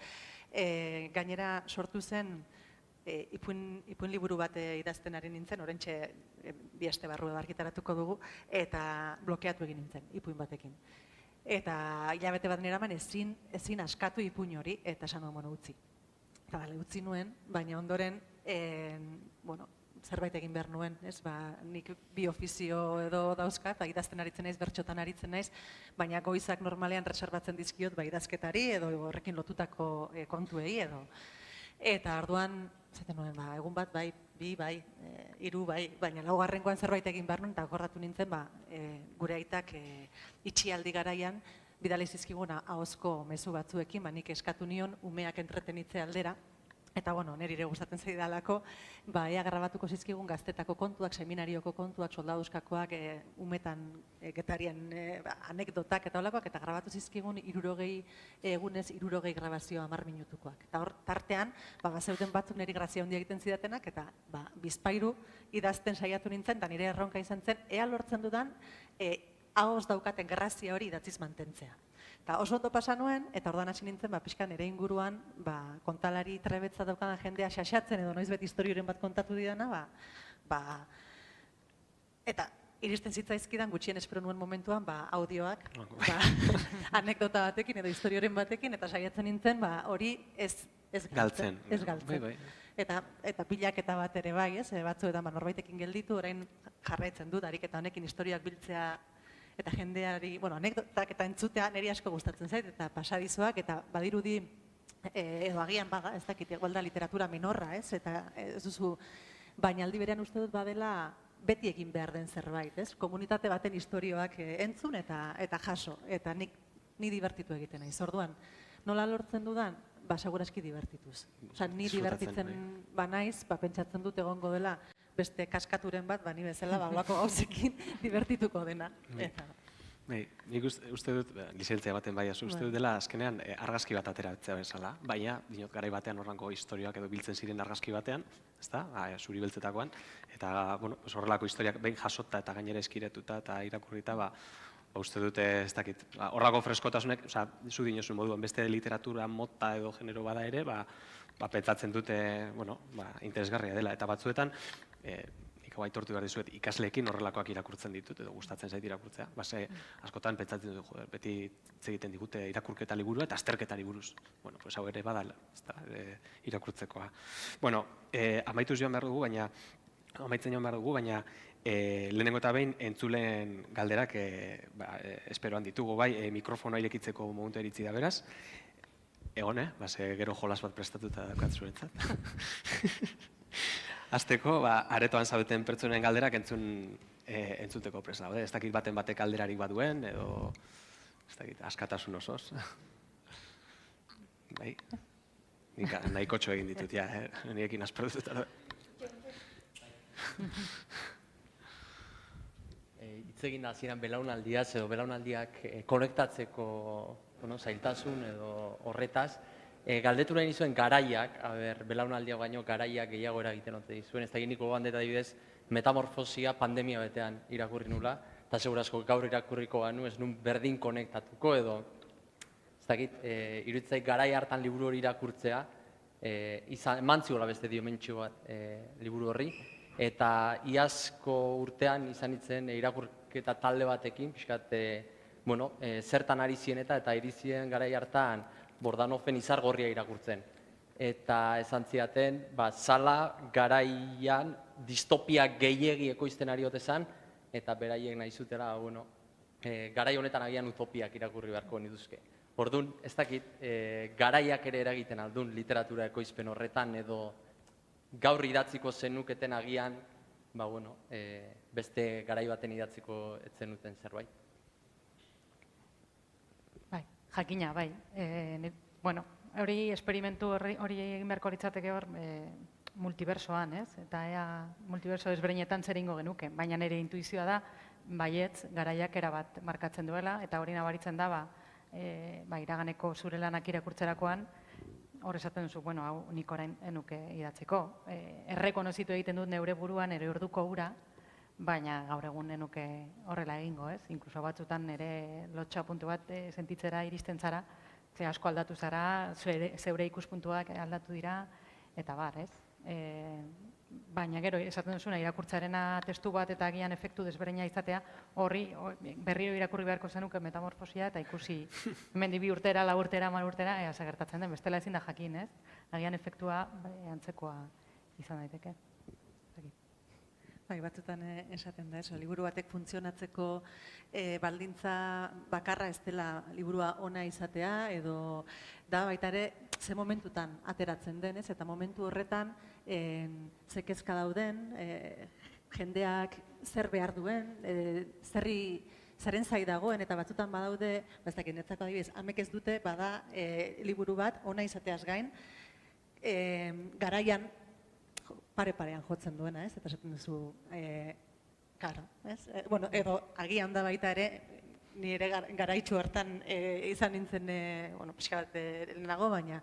Gainera sortu zen ipuin liburu bat idazten ari nintzen, orentxe 2 aste barru argitaratuko dugu, eta blokeatu egin nintzen, ipuin batekin. Eta hilabete bat neraman ezin askatu ipuin hori, eta esan duen, utzi. Eta utzi nuen, baina ondoren, zerbait egin behar nuen, nik bi ofizio edo dauzkat, idazten aritzen naiz, bertxotan aritzen naiz, baina goizak normalean reserbatzen dizkiot idazketari edo horrekin lotutako kontuei edo. Eta orduan, zaten nuen, egun bat bai, bi bai, hiru bai, baina laugarrengoan zerbait egin behar nuen, eta akordatu nintzen, gure aitak itxialdi garaian, bidali zizkiguna ahozko mezu batzuekin, nik eskatu nion umeak entretenitzea aldera, eta nire ere gustatzen zaidalako, ea grabatuko zizkigun gaztetako kontuak, seminarioko kontuak, soldaduzkakoak, umetan getarian anekdotak eta holakoak, eta grabatu zizkigun 60 egunez 60 grabazio 10 minutukoak. Eta hor, tartean, bazeuden batzuk niri grazia handia egiten zidatenak, eta bizpahiru idazten saiatu nintzen, eta nire erronka izan zen, ea lortzen dudan, ahoz daukaten grazia hori idatziz mantentzea. Eta oso ondo pasa nuen, eta orduan hasi nintzen, pixkan ere inguruan, kontalari trebetza daukadan jendea xaxatzen edo noizbet historioren bat kontatu didana, eta iristen zitzaizkidan gutxien espero nuen momentuan, audioak, anekdota batekin edo historioren batekin, eta saiatzen nintzen, hori ez galtzen. Ez galtzen. Eta pilaketa bat ere bai, batzuetan norbaitekin gelditu, orain jarraitzen dut, ariketa honekin historiak biltzea, eta jendeari, anekdotak eta entzutea niri asko gustatzen zait, eta pasadizoak, eta badirudi, edo agian, ez dakit, igual da literatura menorra, eta ez duzu, baina aldi berean uste dut badela beti egin behar den zerbait, komunitate baten historioak entzun eta jaso, eta ni divertitu egiten naiz. Orduan, nola lortzen dudan? Segurazki divertituz. Ni divertitzen banaiz, pentsatzen dut egongo dela beste kaskaturen bat, ni bezala, olako gauzekin divertituko dena. Nik uste dut, lizentzia baten bai, uste dut dela azkenean argazki bat ateratzea bezala, baina, dinot garai batean horrango historioak edo biltzen ziren argazki batean, zuri beltzetakoan, eta horrelako historiak behin jasota eta gainera eskiretuta eta irakurrita, uste dute, ez dakit, horrako freskotasunek, zu dinozun moduan, beste literatura mota edo genero bada ere, pentsatzen dute, interesgarria dela, eta batzuetan, nik hau aitortu behar dizuet, ikasleekin horrelakoak irakurtzen ditut, edo gustatzen zait irakurtzea, askotan pentsatzen dut, beti egiten digute irakurketa liburua eta azterketari buruz. Hau ere badala, irakurtzekoa. Amaitzen joan behar dugu, baina lehenengo eta behin entzulen galderak esperoan ditugu, mikrofonoa irekitzeko momentu eritzi da beraz. Egon, gero jolas bat prestatuta daukat zuretzat. Azteko, aretoan zaudeten pertsonen galderak entzuteko prest daude. Ez dakit baten batek galderarik bat duen, edo ez dakit, askatasun osoz. Nahiko txo egin ditut, niekin asperdututa. Hitz egin da hasieran belaunaldiaz edo belaunaldiak konektatzeko zailtasun edo horretaz. Galdetu nahi nizuen garaiak, belaunaldia baino garaiak gehiago eragiten ote dizuen, ez da giniko gogan deta dibidez metamorfosia pandemia betean irakurri nula, eta segurazko gaur irakurriko ganu ez nun berdin konektatuko edo, ez dakit, iruditzai garai hartan liburu hori irakurtzea, eman ziola beste diomentsio bat liburu horri, eta iazko urtean izan itzen irakurketa talde batekin, pixkat, zertan ari zien eta irizien garai hartan Bordanofen Izargorria irakurtzen. Eta esan ziaten, zala garaian distopia gehiegi ekoizten ari otezan, eta beraiek nahi zutela, garai honetan agian utopiak irakurri beharko nituzke. Orduan, ez dakit, garaiak ere eragiten aldun literatura ekoizpen horretan, edo gaur idatziko zenuketen agian, beste garai baten idatziko etzenuten zerbait. Jakina, bai. Hori esperimentu hori egin beharko litzateke hor multiversoan, ez? Eta ea multiverso desberdinetan zer ingo genuke. Baina nire intuizioa da, baietz, garaiak erabat markatzen duela, eta hori nabaritzen da, iraganeko zure lanak irakurtzerakoan, hor esaten duzu, hau nik orain enuke idatzeko. Errekonozitu egiten dut neure buruan, ere orduko ura, baina gaur egun nenuke horrela egingo, ez? Inkluso batzutan nire lotxa puntu bat sentitzera iristen zara, ze asko aldatu zara, zeure ikuspuntuak aldatu dira, eta ez? Baina gero, esaten duzuna, irakurtzarena testu bat eta agian efektu desberdina izatea, horri berriro irakurri beharko zenuke metamorfosia, eta ikusi hemendik 2 urtera, 4 urtera, 10 urtera, ea gertatzen den, bestela ezin da jakin, ez? Agian efektua antzekoa izan daiteke. Batzutan esaten da, liburu batek funtzionatzeko baldintza bakarra ez dela liburua ona izatea, edo da baita ere ze momentutan ateratzen den, ez? Eta momentu horretan ze kezka dauden, jendeak zer behar duen, zeren zai dagoen, eta batzutan badaude, baztak inetzako adibidez, amek ez dute, bada liburu bat, ona izateaz gain, garaian pare-parean jotzen duena, ez? Eta esaten duzu, karo, ez? Bueno, edo agian da baita ere, ni ere garaitxu hartan izan nintzen, bueno, pixka bat lehenago, baina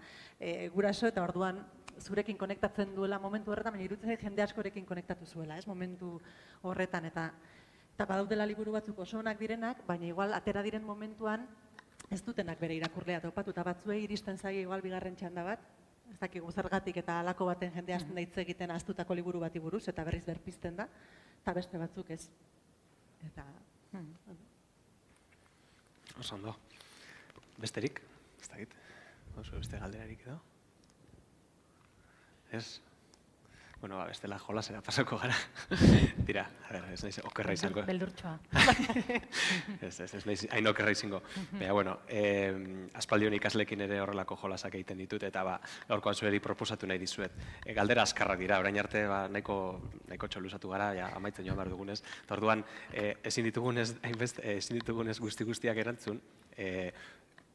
guraso eta orduan zurekin konektatzen duela momentu horretan, baina iruditzen zait jende askorekin konektatu zuela, ez? Momentu horretan, eta badaudela liburu batzuk oso onak direnak, baina igual atera diren momentuan ez dutenak bere irakurlea topatu, eta batzuei iristen zaie igual bigarren txanda bat, ez dakigu zergatik eta halako baten jende hasten da hitz egiten ahaztutako liburu bati buruz, eta berriz berpizten da, eta beste batzuk ez. Eta... Oso ondo. Besterik? Ez dakit. Oso beste galderarik edo? Ez? Bueno, bestela jolasera pasako gara. Tira, a ver, ez naiz okerra izango. Beldurtxoa. Ez naiz hain okerra izango. Baina, bueno, aspaldion ikaslekin ere horrelako jolasak egiten ditut, eta gaurkoan zueri proposatu nahi dizuet. Galdera azkarrak dira, orain arte nahiko txoluzatu gara, amaitzen joan behar dugunez. Eta orduan, ezin ditugunez guzti-guztiak erantzun,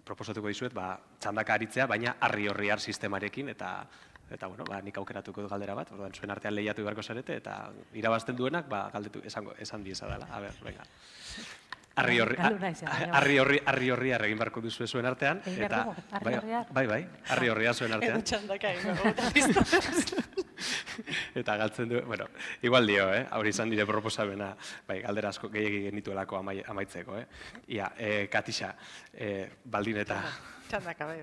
proposatuko dizuet, txandaka aritzea, baina harri-horri sistemarekin, eta bueno, nik aukeratuko dut galdera bat, orduan zuen artean lehiatu beharko zarete, eta irabazten duenak, galdetu esan dieza dela. A ber, venga. Harri horri egin beharko duzu zuen artean, eta... Bai, harri horria zuen artean. Edo txandaka egin Eta galtzen du, bueno, igual dio, hori izan dire proposamena, bai, galdera asko gehiagik genituelako amaitzeko, Ia, Katixa, baldin eta... Txandaka, bai.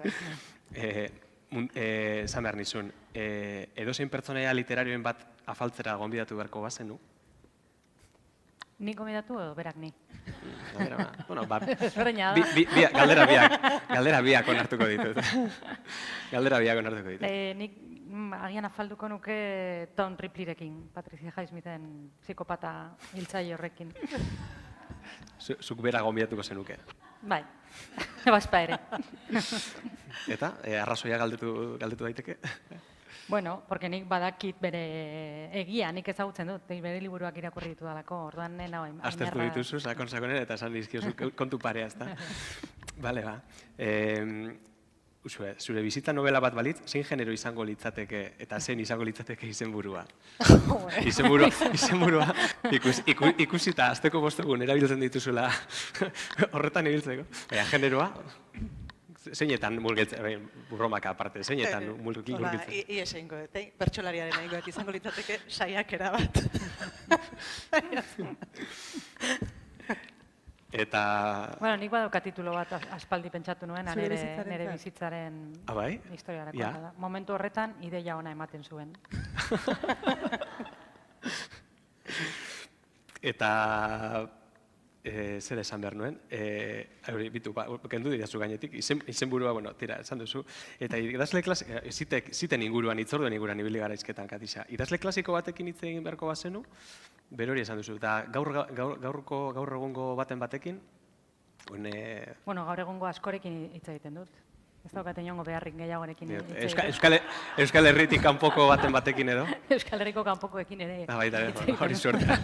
Esan behar nizun, edozein pertsonaia literarioen bat afaltzera gonbidatu beharko bazenu? Ni gonbidatu edo berak ni? Galdera biak onartuko ditut. Nik agian afalduko nuke Tom Ripleyrekin, Patricia Highsmithen psikopata hiltzaile horrekin. Zuk bera gonbidatuko zenuke? Bai, baspa ere. Eta, arrazoia galdetu daiteke? Bueno, porque nik badakit bere egia, nik ezagutzen dut, bere liburuak irakurri ditu dalako, orduan nena hori. Aztertu dituzu, sakonen, eta esan dizkiozu kontu parea, ezta? Bale, ba. Zure bizita novela bat balitz, zein genero izango litzateke, eta zein izango litzateke izenburua? Izenburua, ikusita, azteko bostegun erabiltzen dituzula horretan ibiltzeko. Baina, generoa, zeinetan mulgitzen, burromaka aparte, zeinetan mulgitzen? Ies egingo dut, bertsolariaren egingo dut, izango litzateke saiakera bat. Eta... Bueno, nik badauka titulo bat aspaldi pentsatu nuen, nire bizitzaren historiara konta da. Momentu horretan, ideia ona ematen zuen. Eta... zer esan behar nuen, bitu, kendu dirazu gainetik, izenburua, bueno, tira, esan duzu, eta idazle klasiko, ziten inguruan, itzorduen inguruan ibili gara izketan, Katixa, idazle klasiko batekin hitz egin beharko bazenu, bere hori esan duzu, eta gaur egungo baten batekin, bueno, gaur egungo askorekin hitz egiten dut. Ez daukaten jongo beharrik gehiagorekin. Euskal Herritik kanpoko baten batekin edo? Euskal Herriko kanpokoekin ere. Baita, hori suertea.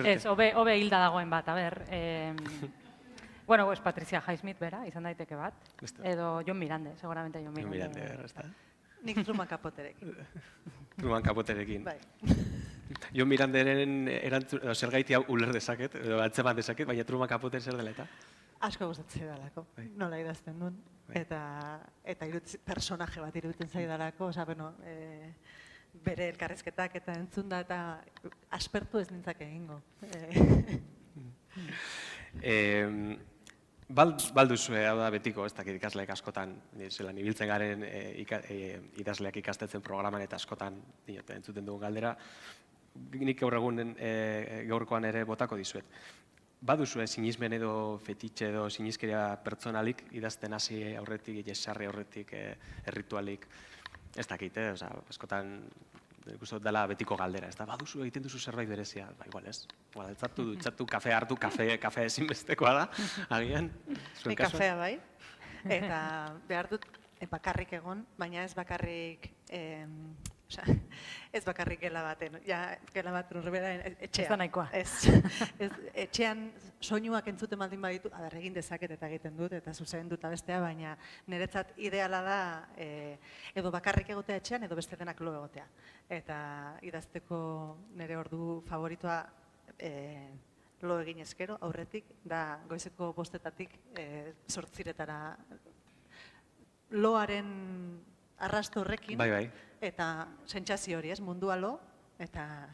Ez, hobe hilda dagoen bat, a ber. Bueno, pues Patricia Highsmith bera, izan daiteke bat. Edo Jon Mirande, seguramente Jon Mirande. Jon Mirande, ezta? Nik Truman Capoterekin. Truman Capoterekin. Bai. Jon Miranderen zergaiti hau uler dezaket, edo atzeman dezaket, baina Truman Capote zer dela eta? Asko gustatzen dalako, nola idazten duen, eta personaje bat iruditzen zaidalako, oza, bueno, bere elkarrezketak eta entzunda eta aspertu ez nintzak egingo. Balduzue, hau da betiko, ez dakit ikasleek askotan, zelan ibiltzen garen idazleak ikastetzen programan eta askotan entzuten dugun galdera, nik gaurkoan ere botako dizuet. Baduzue sinismen edo fetitxe edo siniskeria pertsonalik idazten hasi aurretik, jesarri aurretik, erritualik, ez dakit, askotan dela betiko galdera, ez da, baduzu egiten duzu zerbait berezia, igual ez, dutxatu, kafe hartu, kafe ezinbestekoa da, agian. Ni kafea bai, eta behar dut bakarrik egon, baina ez bakarrik, ez bakarrik gela baten, ja, gela bat norbera etxean. Ez da nahikoa. Etxean soinuak entzuten baldin baditu, egin dezaket eta egiten dut, eta zuzen dut bestea, baina niretzat ideala da edo bakarrik egotea etxean, edo beste denak lo egotea. Eta idazteko nire ordu favoritoa lo egin ezkero, aurretik, da goizeko 5:00 8:00 loaren arrasto horrekin, eta sentsazio hori, mundua lo, eta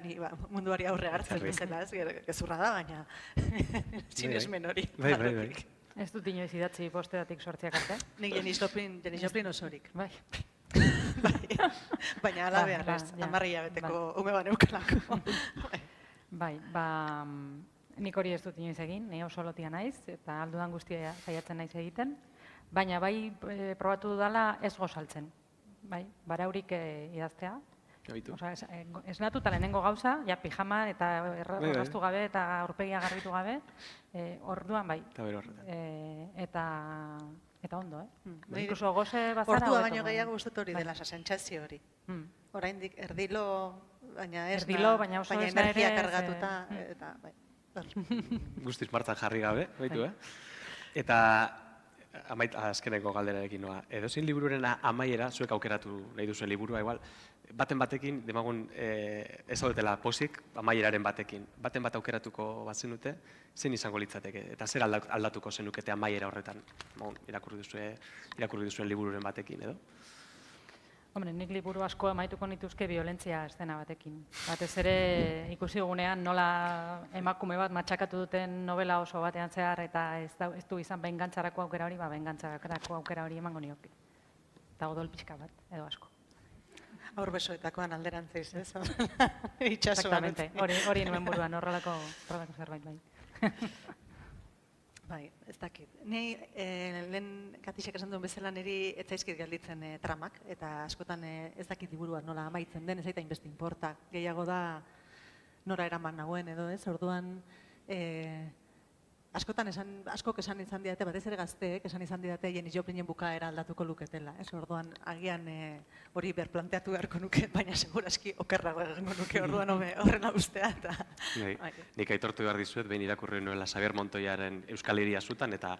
ni munduari aurre hartzen bezala, gezurra da, baina sinesmen hori. Ez dut inoiz idatzi 5:00 arte? Nik Janis Joplin osorik. Bai. Baina ala behar ez, 10 hilabeteko ume baneukalako. Bai, nik hori ez dut inoiz egin, ni oso lotia naiz, eta aldudan guztia saiatzen naiz egiten, baina bai probatu dudala ez gozaltzen. Bai, baraurik idaztea. Esnatuta lehenengo gauza, ja pijama eta erraztu gabe eta aurpegia garbitu gabe, orduan bai. Eta ondo, Incluso goze bazara. Ordua baino gehiago gustatu hori dela, sentsazio hori. Oraindik erdilo, baina ez baina oso ez energia kargatuta, eta bai. Guztiz martzan jarri gabe, baitu, Eta azkeneko galderarekin noa. Edozein libururen amaiera, zuek aukeratu nahi duzuen liburua, igual, baten batekin, demagun ez zaudetela posik, amaieraren batekin. Baten bat aukeratuko bazenute, zein izango litzateke? Eta zer aldatuko zenukete amaiera horretan? Irakurri duzuen libururen batekin, edo? Hombre, nik liburu asko amaituko nituzke violentzia eszena batekin. Batez ere ikusi gunean nola emakume bat matxakatu duten novela oso batean zehar eta ez du izan bengantzarako aukera hori, bengantzarako aukera hori emango nioke. Eta odol pixka bat, edo asko. Aur besoetakoan alderantziz, ez? Itxasuan. Exactamente, hori nuen buruan, horrelako zerbait bai. Bai, ez dakit. Ni lehen Katixek esan duen bezala niri ez zaizkit gelditzen tramak, eta askotan ez dakit liburuak nola amaitzen den, ez zaita inbeste inporta. Gehiago da nora eraman nagoen edo ez, orduan askotan askok esan izan didate, batez ere gazteek esan izan didate Janis Joplinen bukaera aldatuko luketela. Orduan agian hori berplanteatu beharko nuke, baina seguraski okerrago egingo nuke orduan horrela ustea. Nik aitortu behar dizuet, behin irakurri nuela Xabier Montoyaren Euskal Hiria zutan, eta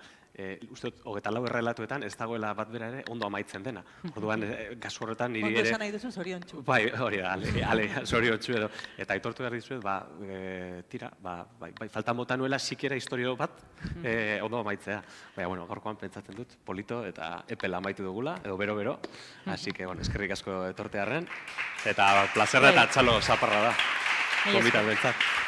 uste dut, 24 errelatuetan ez dagoela bat bera ere ondo amaitzen dena. Orduan, kasu horretan niri ere... Ondo esan nahi duzu zoriontsu. Bai, hori da, zoriontsu edo. Eta aitortu behar dizuet, tira, falta mota nuela sikiera historio bat ondo amaitzea. Baina, bueno, gaurkoan pentsatzen dut, polito eta epela amaitu dugula, edo bero-bero. Así que, bueno, eskerrik asko etortearren. Eta plazerra eta txalo zaparra da. Gomitan bentsat.